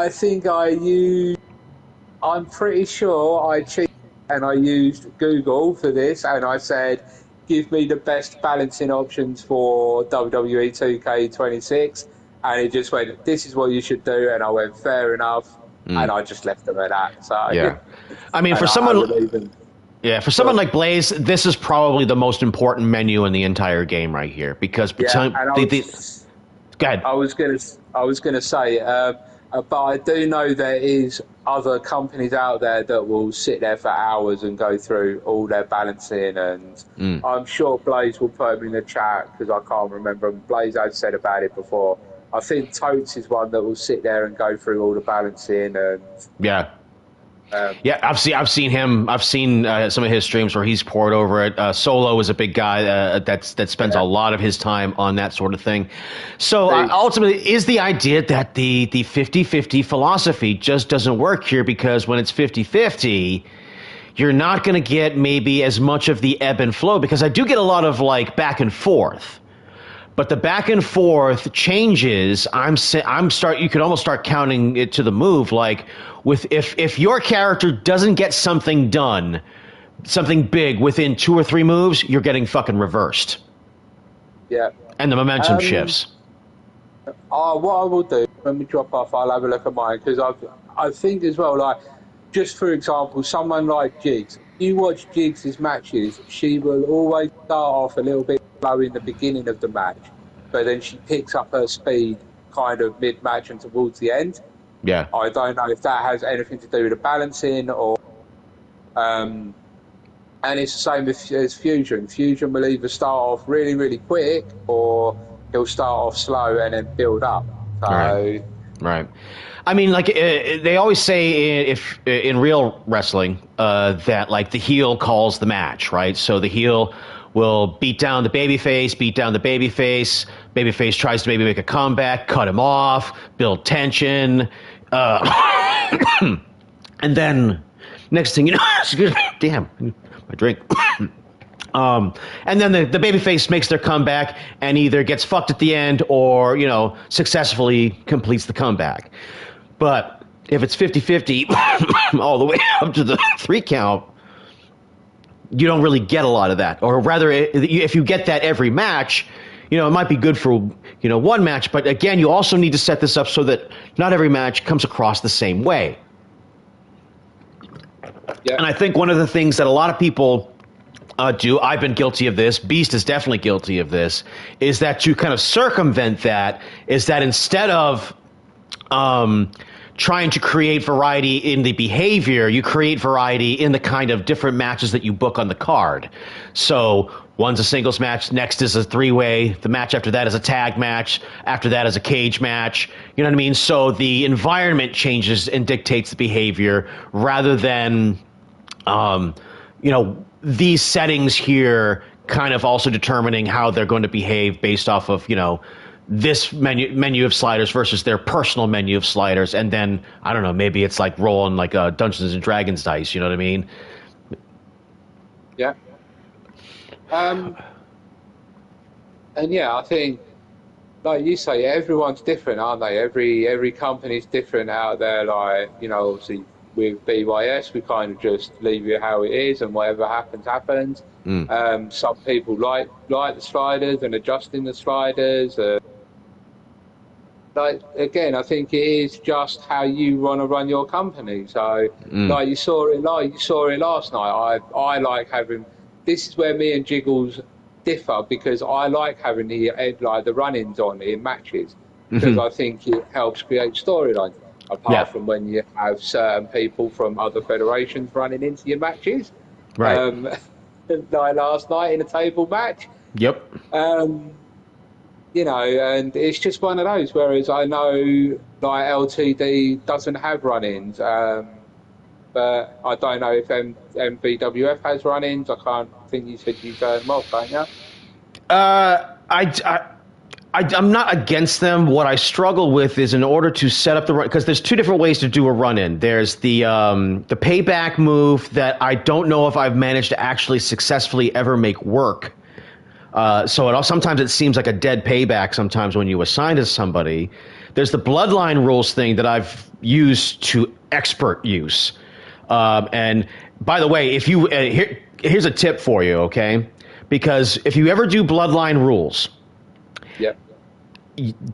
think I'm pretty sure I cheated and I used Google for this, and I said, give me the best balancing options for WWE 2K26, and it just went, this is what you should do, and I went, fair enough. And I just left them at that. So yeah, for someone like Blaze, this is probably the most important menu in the entire game right here, because go ahead. I was gonna say, but I do know there is other companies out there that will sit there for hours and go through all their balancing, and I'm sure Blaze will put them in the chat because I can't remember. Blaze had said about it before. I think Totes is one that will sit there and go through all the balancing and I've seen him. I've seen some of his streams where he's poured over it. Solo is a big guy that spends a lot of his time on that sort of thing. So ultimately, is the idea that the 50-50 philosophy just doesn't work here, because when it's 50-50, you're not going to get maybe as much of the ebb and flow, because I do get a lot of back and forth. But the back and forth changes. You could almost start counting it to the move. If your character doesn't get something done, something big within 2 or 3 moves, you're getting fucking reversed. Yeah. And the momentum shifts. What I will do when we drop off, I'll have a look at mine, because I think as well, just for example, someone like Jigs. You watch Jigs' matches, she will always start off a little bit slow in the beginning of the match, but then she picks up her speed kind of mid-match and towards the end. Yeah. I don't know if that has anything to do with the balancing or... and it's the same as Fusion. Fusion will either start off really, really quick, or he'll start off slow and then build up. So... Right. I mean, they always say if in real wrestling that the heel calls the match, right? So the heel will beat down the babyface, babyface tries to maybe make a comeback, cut him off, build tension, and then next thing you know, excuse me, damn, my drink. And then the babyface makes their comeback and either gets fucked at the end or, you know, successfully completes the comeback. But if it's 50-50 all the way up to the 3 count, you don't really get a lot of that. Or rather, if you get that every match, you know, it might be good for, you know, one match. But again, you also need to set this up so that not every match comes across the same way. Yeah. And I think one of the things that a lot of people do, I've been guilty of this, Beast is definitely guilty of this, is that to kind of circumvent that, is that instead of trying to create variety in the behavior, you create variety in the kind of different matches that you book on the card. So one's a singles match, next is a 3-way, the match after that is a tag match, after that is a cage match, you know what I mean? So the environment changes and dictates the behavior rather than, you know, these settings here kind of also determining how they're going to behave based off of, you know, this menu of sliders versus their personal menu of sliders. And then, I don't know, maybe it's like rolling like a Dungeons and Dragons dice, you know what I mean? Yeah. And yeah, I think, like you say, everyone's different, aren't they? Every company's different out there. Like, you know, obviously with BYS, we kind of just leave it how it is, and whatever happens, happens. Some people like the sliders and adjusting the sliders. Like, again, I think it is just how you want to run your company. So, like you saw it last night. I like having. This is where me and Jiggles differ, because I like having the run-ins on in matches, because I think it helps create storylines. Apart from when you have certain people from other federations running into your matches, right? Like last night in a table match. Yep. You know, and it's just one of those. Whereas I know, like, LTD doesn't have run-ins, but I don't know if MVWF has run-ins. I can't think you said you turned them off, don't you? I'm not against them. What I struggle with is, in order to set up the run, because there's 2 different ways to do a run-in. There's the payback move that I don't know if I've managed to actually successfully ever make work. So sometimes it seems like a dead payback sometimes when you assign to somebody. There's the bloodline rules thing that I've used to expert use. And by the way, if you here's a tip for you, okay? Because if you ever do bloodline rules,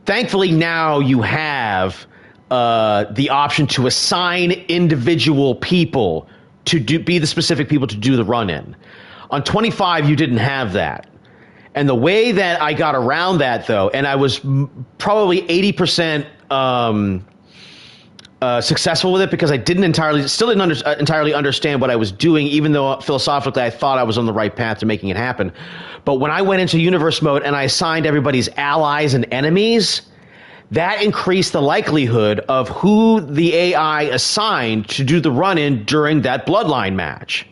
thankfully now you have the option to assign individual people to be the specific people to do the run-in. On 25, you didn't have that. And the way that I got around that, though, and I was probably 80% successful with it, because I still didn't entirely understand what I was doing, even though philosophically I thought I was on the right path to making it happen. But when I went into universe mode and I assigned everybody's allies and enemies, that increased the likelihood of who the AI assigned to do the run-in during that bloodline match.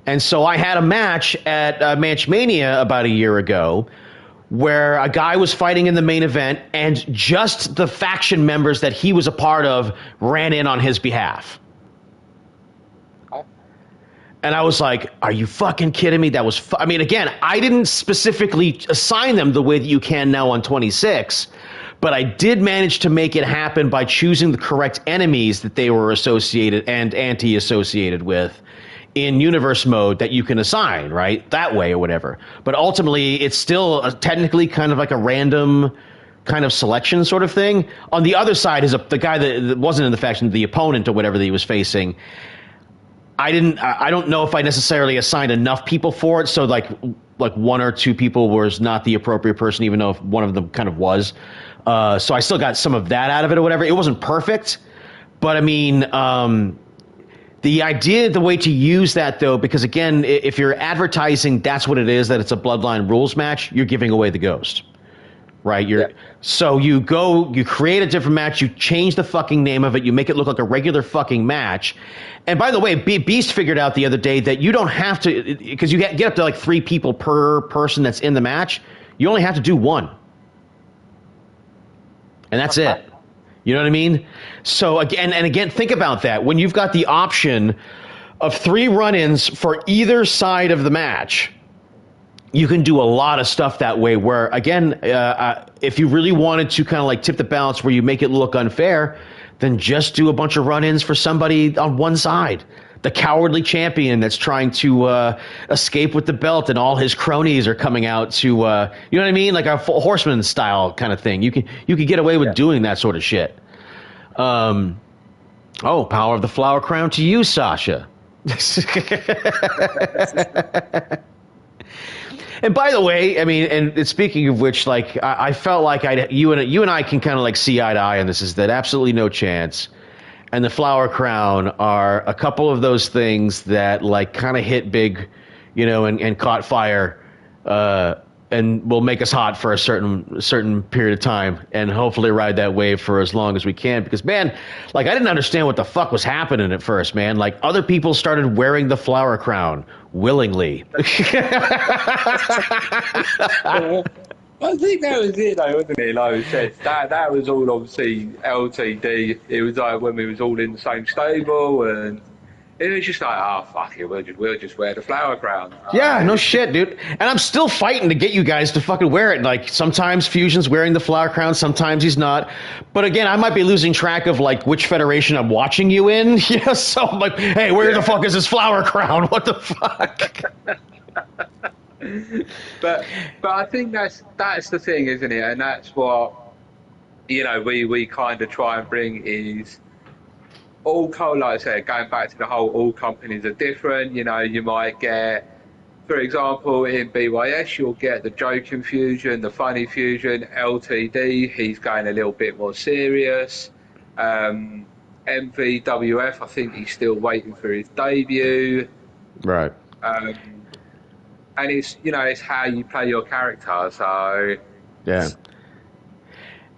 And so I had a match at Match Mania about a year ago where a guy was fighting in the main event, and just the faction members that he was a part of ran in on his behalf. And I was like, are you fucking kidding me? That was I mean, again, I didn't specifically assign them the way that you can now on 26, but I did manage to make it happen by choosing the correct enemies that they were associated and anti-associated with in universe mode that you can assign, right? That way or whatever. But ultimately, it's still technically kind of like a random kind of selection sort of thing. On the other side is the guy that wasn't in the faction, the opponent or whatever that he was facing. I don't know if I necessarily assigned enough people for it. So like 1 or 2 people was not the appropriate person, even though one of them kind of was. So I still got some of that out of it or whatever. It wasn't perfect, but I mean, the idea, the way to use that, though, because, again, if you're advertising that's what it is, that it's a bloodline rules match, you're giving away the ghost. right? Yeah. So you create a different match, you change the fucking name of it, you make it look like a regular fucking match. And by the way, Beast figured out the other day that you don't have to, because you get up to like 3 people per person that's in the match. You only have to do 1. And that's it. You know what I mean? So again, think about that. When you've got the option of 3 run-ins for either side of the match, you can do a lot of stuff that way where, again, if you really wanted to kind of like tip the balance where you make it look unfair, then just do a bunch of run-ins for somebody on one side. The cowardly champion that's trying to escape with the belt and all his cronies are coming out to, you know what I mean? Like a horseman style kind of thing. You can get away with doing that sort of shit. Power of the Flower Crown to you, Sasha. And by the way, I mean, and speaking of which, like, I felt like you and I can kind of like see eye to eye on this. Is that absolutely no chance? And the Flower Crown are a couple of those things that like kind of hit big, you know, and caught fire, and will make us hot for a certain period of time, and hopefully ride that wave for as long as we can. Because man, like I didn't understand what the fuck was happening at first, man. Like other people started wearing the Flower Crown willingly. I think that was it, though, wasn't it? Like I said, that was all obviously LTD. It was like when we was all in the same stable, and it was just like, oh fuck it, we'll just wear the Flower Crown. Yeah, no shit, dude. And I'm still fighting to get you guys to fucking wear it. Like sometimes Fusion's wearing the Flower Crown, sometimes he's not. But again, I might be losing track of like which federation I'm watching you in. Yeah, so I'm like, hey, where the fuck is this Flower Crown? What the fuck? But I think that's the thing, isn't it? And that's what, you know, we kind of try and bring is like I said, going back to the whole all companies are different. You know, you might get, for example, in BYS, you'll get the joking fusion, the funny fusion. LTD, he's going a little bit more serious. MVWF, I think he's still waiting for his debut. Right. And it's, you know, it's how you play your character, so... Yeah.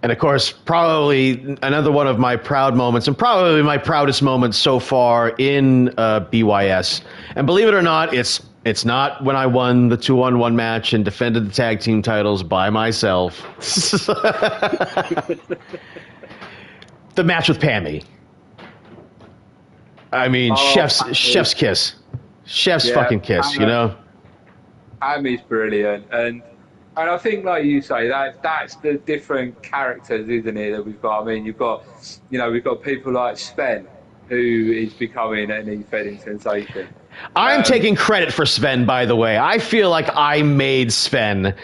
And of course, probably another one of my proud moments, and probably my proudest moments so far in BYS. And believe it or not, it's not when I won the 2-on-1 match and defended the tag team titles by myself. The match with Pammy. I mean, chef's kiss. Chef's fucking kiss, you know? Pammy's brilliant, and I think, like you say, that's the different characters, isn't it, that we've got. I mean, we've got people like Sven, who is becoming an e-fetting sensation. I'm taking credit for Sven, by the way. I feel like I made Sven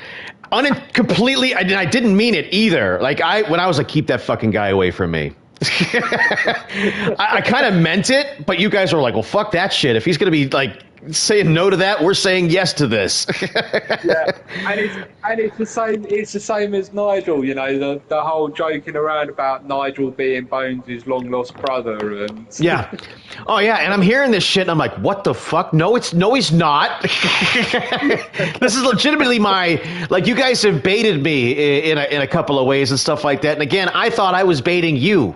completely. I didn't mean it either. Like when I was like, keep that fucking guy away from me. I kind of meant it, but you guys were like, well, fuck that shit. If he's going to be like saying no to that, we're saying yes to this. Yeah, and it's the same. It's the same as Nigel. You know, the whole joking around about Nigel being Bones' long lost brother, and yeah. Oh yeah, and I'm hearing this shit, and I'm like, what the fuck? No, he's not. This is legitimately like you guys have baited me in a couple of ways and stuff like that. And again, I thought I was baiting you.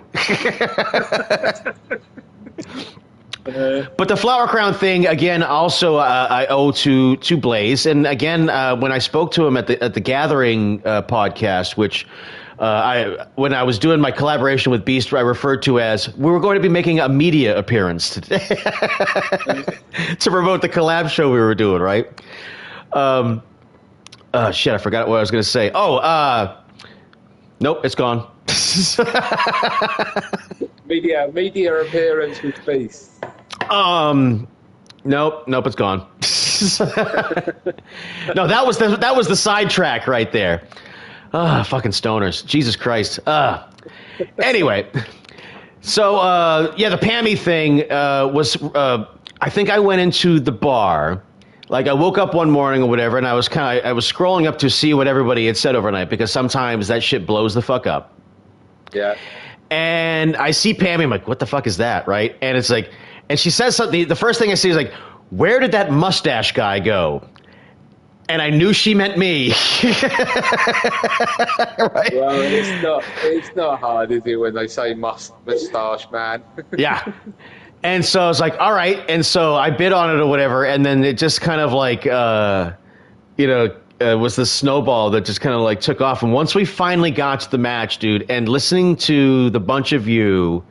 But the Flower Crown thing, again, also I owe to Blaze. And again, when I spoke to him at the Gathering podcast, which when I was doing my collaboration with Beast, I referred to as, we were going to be making a media appearance today to promote the collab show we were doing, right? Shit, I forgot what I was going to say. Nope, it's gone. media appearance with Beast. Nope, it's gone. No, that was the sidetrack right there. Fucking stoners. Jesus Christ. Anyway, so yeah, the Pammy thing was. I think I went into the bar. Like I woke up one morning or whatever, and I was scrolling up to see what everybody had said overnight, because sometimes that shit blows the fuck up. Yeah. And I see Pammy, I'm like, what the fuck is that, right? And it's like, and she says something. The first thing I see is like, where did that mustache guy go? And I knew she meant me. Right? Well, it's not hard, is it, when they say moustache man? Yeah. And so I was like, all right. And so I bid on it or whatever. And then it just kind of like, was the snowball that just kind of like took off. And once we finally got to the match, dude, and listening to the bunch of you,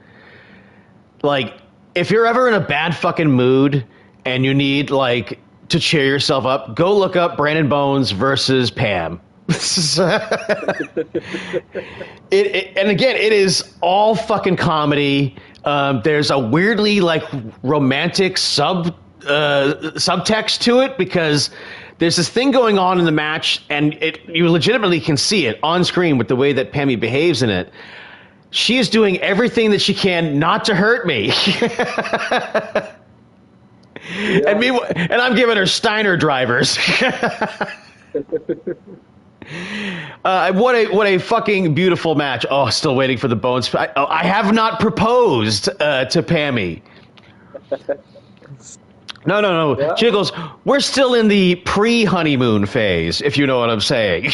like, if you're ever in a bad fucking mood and you need like to cheer yourself up, go look up Brandon Bones versus Pam. And again, it is all fucking comedy. There's a weirdly like romantic subtext to it because there's this thing going on in the match, and you legitimately can see it on screen with the way that Pammy behaves in it. She is doing everything that she can not to hurt me. Yeah. And I'm giving her Steiner drivers. What a fucking beautiful match. Oh, still waiting for the Bones. I have not proposed to Pammy. No. Yeah. Jiggles, we're still in the pre-honeymoon phase, if you know what I'm saying.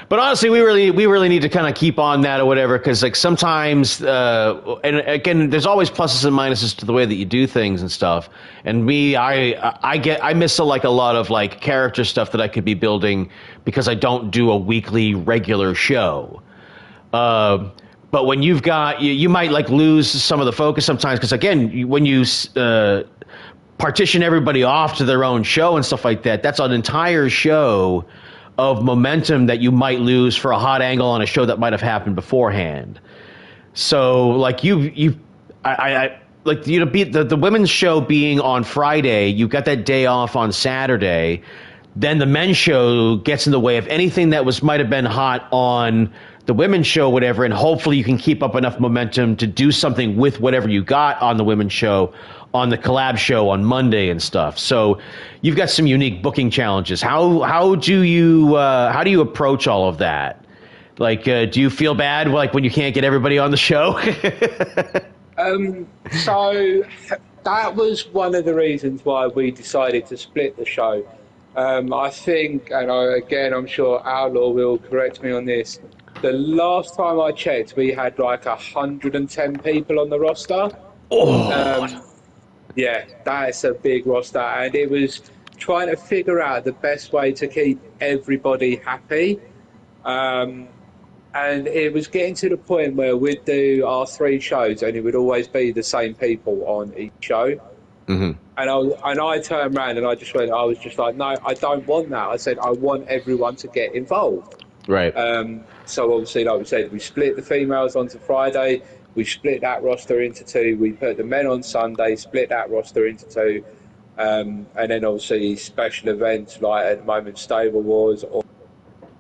But honestly, we really need to kind of keep on that or whatever, because like sometimes, and again, there's always pluses and minuses to the way that you do things and stuff. And me, I miss a lot of like character stuff that I could be building because I don't do a weekly regular show. But when you've got, you might like lose some of the focus sometimes because again, when you partition everybody off to their own show and stuff like that, that's an entire show of momentum that you might lose for a hot angle on a show that might have happened beforehand. So like the women's show being on Friday, you've got that day off on Saturday, then the men's show gets in the way of anything that might have been hot on the women's show, whatever, and hopefully you can keep up enough momentum to do something with whatever you got on the women's show on the collab show on Monday and stuff. So you've got some unique booking challenges. How do you approach all of that? Like, do you feel bad like when you can't get everybody on the show? So that was one of the reasons why we decided to split the show. I think, and I'm sure Outlaw will correct me on this, the last time I checked, we had like 110 people on the roster. Oh. Yeah, that's a big roster, and it was trying to figure out the best way to keep everybody happy. And it was getting to the point where we'd do our 3 shows, and it would always be the same people on each show. Mm-hmm. And I turned around and I was just like, no, I don't want that. I said, I want everyone to get involved. Right. So obviously, like we said, we split the females onto Friday. We split that roster into 2. We put the men on Sunday, split that roster into 2. And then obviously special events like at the moment Stable Wars, or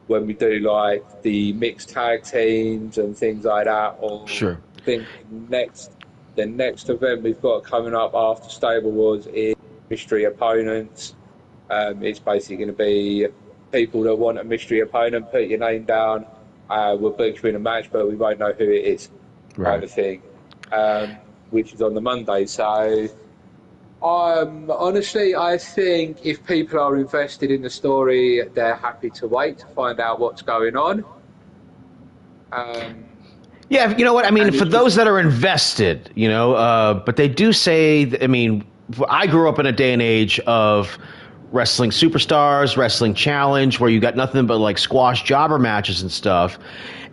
when we do like the mixed tag teams and things like that. Or sure. I think the next event we've got coming up after Stable Wars is mystery opponents. It's basically going to be people that want a mystery opponent, put your name down. We'll book you in a match, but we won't know who it is. Right. Kind of thing, which is on the Monday. So, honestly, I think if people are invested in the story, they're happy to wait to find out what's going on. Yeah, you know what I mean. For those that are invested, but they do say. I mean, I grew up in a day and age of wrestling superstars, wrestling challenge, where you got nothing but like squash jobber matches and stuff.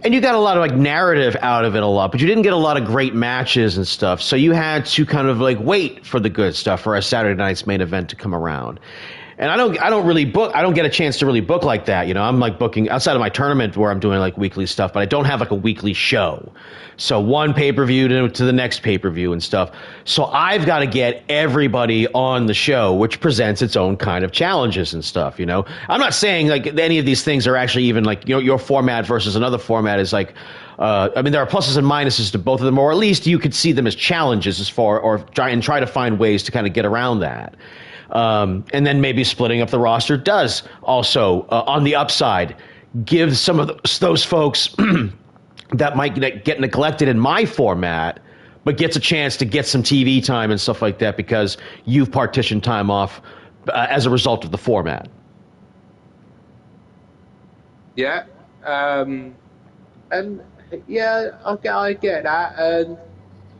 And you got a lot of like narrative out of it a lot, but you didn't get a lot of great matches and stuff. So you had to kind of like wait for the good stuff for a Saturday night's main event to come around. And I don't really book. I don't get a chance to really book like that. I'm like booking outside of my tournament where I'm doing like weekly stuff, but I don't have like a weekly show. So one pay-per-view to the next pay-per-view and stuff. So I've got to get everybody on the show, which presents its own kind of challenges and stuff. I'm not saying like any of these things are actually even like, your format versus another format is like, I mean, there are pluses and minuses to both of them, or at least you could see them as challenges or try to find ways to kind of get around that. And then maybe splitting up the roster does also, on the upside, give some of those folks that might get neglected in my format but gets a chance to get some TV time and stuff like that because you've partitioned time off as a result of the format. Yeah. And yeah, I get that. And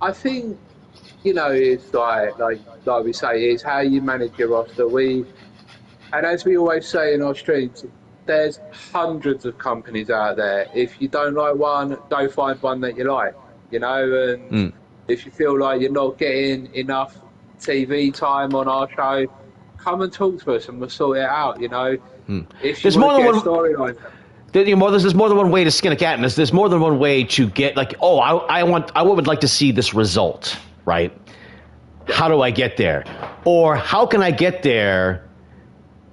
I think, it's like we say, it's how you manage your roster. And as we always say in our streams, there's hundreds of companies out there. If you don't like one, go find one that you like, and if you feel like you're not getting enough TV time on our show, come and talk to us and we'll sort it out, If you want to get a storyline. There's more than one way to skin a cat, and there's more than one way to get I would like to see this result, right? How do I get there? Or how can I get there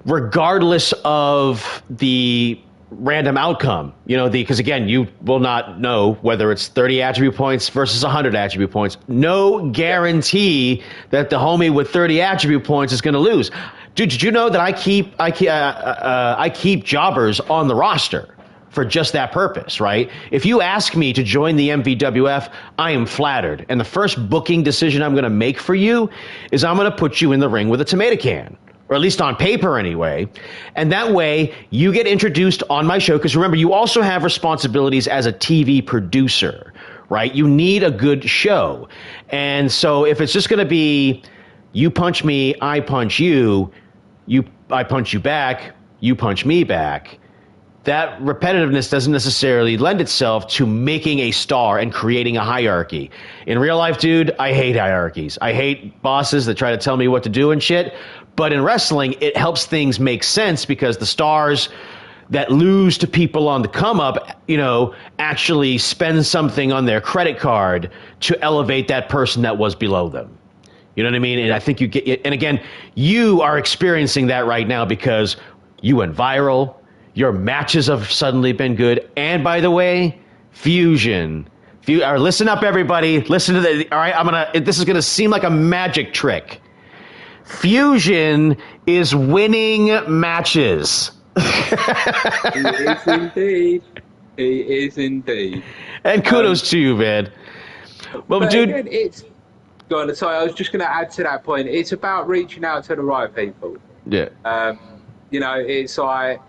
regardless of the random outcome? Because again, you will not know whether it's 30 attribute points versus 100 attribute points. No guarantee that the homie with 30 attribute points is going to lose. Dude, did you know that I keep jobbers on the roster for just that purpose, right? If you ask me to join the MVWF, I am flattered. And the first booking decision I'm going to make for you is I'm going to put you in the ring with a tomato can, or at least on paper anyway. And that way you get introduced on my show, because remember, you also have responsibilities as a TV producer, right? You need a good show. And so if it's just going to be you punch me, I punch you, I punch you back, you punch me back, that repetitiveness doesn't necessarily lend itself to making a star and creating a hierarchy. In real life, dude, I hate hierarchies. I hate bosses that try to tell me what to do and shit. But in wrestling, it helps things make sense because the stars that lose to people on the come up, actually spend something on their credit card to elevate that person that was below them. You know what I mean? And I think you get, and again, you are experiencing that right now because you went viral. Your matches have suddenly been good. And by the way, Fusion. Listen up, everybody. Listen to the, all right, this is going to seem like a magic trick. Fusion is winning matches. He is indeed. He is indeed. And kudos to you, man. Well, dude. Again, sorry, I was just going to add to that point. It's about reaching out to the right people. Yeah. It's like,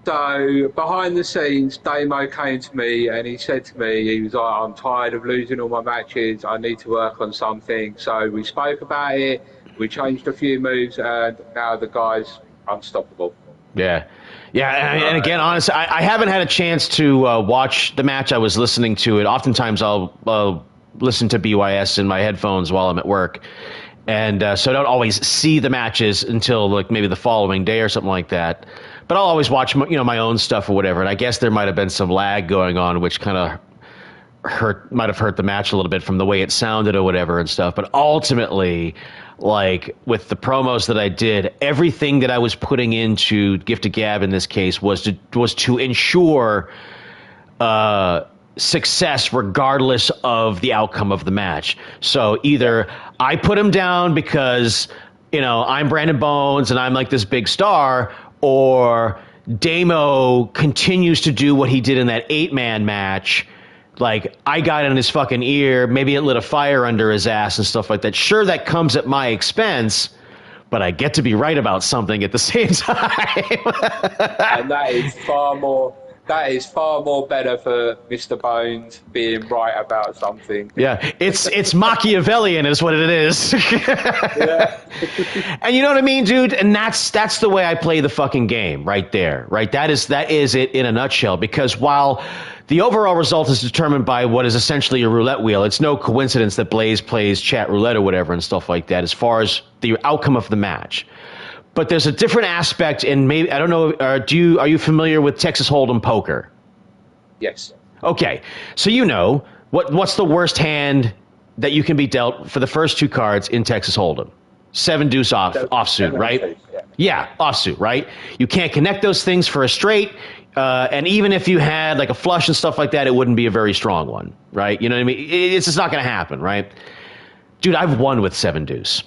so behind the scenes, Damo came to me and he said to me, he was like, I'm tired of losing all my matches. I need to work on something. So we spoke about it. We changed a few moves and now the guy's unstoppable. Yeah. Yeah, and again, honestly, I haven't had a chance to watch the match. I was listening to it. Oftentimes I'll listen to BYS in my headphones while I'm at work. And so I don't always see the matches until maybe the following day or something like that. But I'll always watch my own stuff or whatever. And I guess there might have been some lag going on, which kind of might have hurt the match a little bit from the way it sounded or whatever and stuff. But ultimately, with the promos that I did, everything that I was putting into Gift of Gab in this case was to ensure success regardless of the outcome of the match. So either I put him down because, I'm Brandon Bones and I'm like this big star, or Damo continues to do what he did in that 8-man match. Like, I got in his fucking ear, maybe it lit a fire under his ass and stuff like that. Sure, that comes at my expense, but I get to be right about something at the same time. And that is far more better for Mr. Bones being right about something. Yeah, it's Machiavellian is what it is. Yeah. And you know what I mean, dude? And that's the way I play the fucking game right there, right? That is it in a nutshell, because while the overall result is determined by what is essentially a roulette wheel, it's no coincidence that Blaze plays chat roulette or whatever and stuff like that as far as the outcome of the match. But there's a different aspect in, maybe, I don't know, are you familiar with Texas Hold'em poker? Yes. Okay, so what's the worst hand that you can be dealt for the first two cards in Texas Hold'em? 7 deuce offsuit, right? Yeah, offsuit, right? You can't connect those things for a straight, and even if you had like a flush and stuff like that, it wouldn't be a very strong one, right? You know what I mean? It's just not going to happen, right? Dude, I've won with 7 deuce.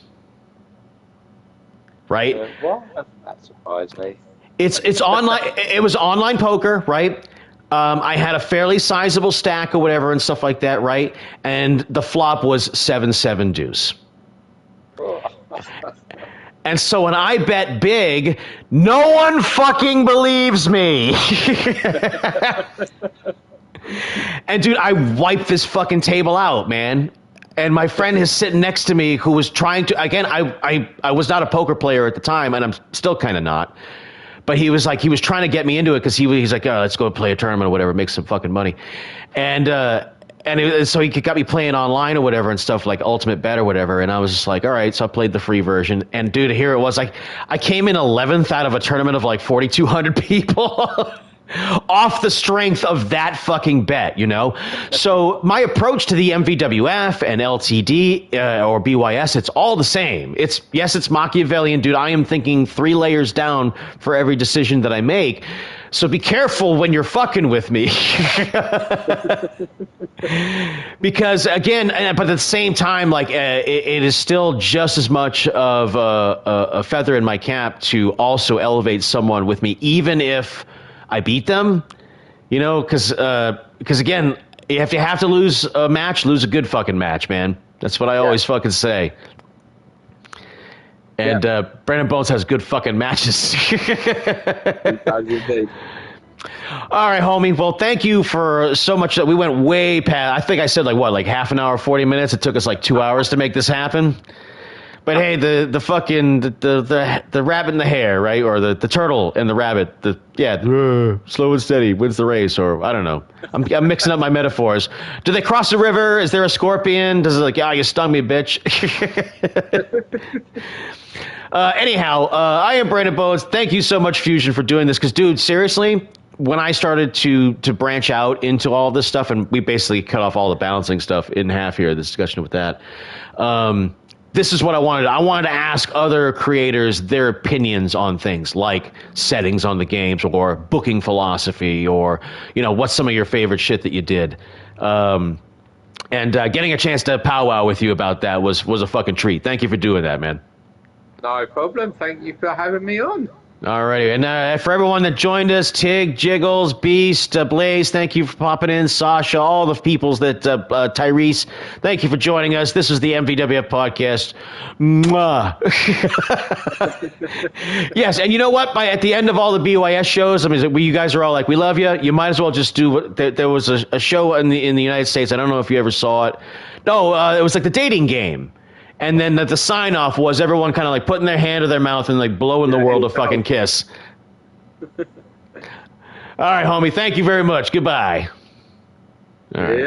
Right? Well, that surprised me. It's online. It was online poker, right? I had a fairly sizable stack or whatever and stuff like that, right? And the flop was 7-7 deuce. And so when I bet big, no one fucking believes me. And dude, I wiped this fucking table out, man. And my friend is sitting next to me who was trying to, again, I was not a poker player at the time, and I'm still kind of not. But he was trying to get me into it because he's like, oh, let's go play a tournament or whatever, make some fucking money. So he got me playing online or whatever and stuff like Ultimate Bet or whatever. And I was just like, all right. So I played the free version. And dude, here it was. Like, I came in 11th out of a tournament of like 4,200 people. Off the strength of that fucking bet, you know? So my approach to the MVWF and LTD or BYS, it's all the same. It's Machiavellian, dude. I am thinking 3 layers down for every decision that I make. So be careful when you're fucking with me. Because again, but at the same time, like it is still just as much of a feather in my cap to also elevate someone with me, even if I beat them, you know, because again, if you have to lose a match, lose a good fucking match, man. That's what I always fucking say. And Brandon Bones has good fucking matches. All right, homie. Well, thank you for so much. We went way past. I think I said like half an hour, 40 minutes. It took us like 2 hours to make this happen. But hey, the fucking the rabbit and the hare, right? Or the turtle and the rabbit. Slow and steady wins the race, or I don't know. I'm mixing up my metaphors. Do they cross the river? Is there a scorpion? Does it like, you stung me, bitch? Anyhow, I am Brandon Bones. Thank you so much, Fusion, for doing this. Because, dude, seriously, when I started to branch out into all this stuff, and we basically cut off all the balancing stuff in half here, the discussion with that. This is what I wanted. I wanted to ask other creators their opinions on things like settings on the games or booking philosophy or, you know, what's some of your favorite shit that you did. And getting a chance to powwow with you about that was a fucking treat. Thank you for doing that, man. No problem. Thank you for having me on. Alrighty, and for everyone that joined us, Tig, Jiggles, Beast, Blaze, thank you for popping in, Sasha, all the peoples that, Tyrese, thank you for joining us. This is the MVWF Podcast. Mwah. Yes, and you know what? At the end of all the BYS shows, I mean, you guys are all like, we love you. You might as well just do. There was a show in the United States. I don't know if you ever saw it. No, it was like the dating game. And then the sign-off was everyone kind of like putting their hand to their mouth and like blowing the world a fucking kiss. All right, homie. Thank you very much. Goodbye. All right.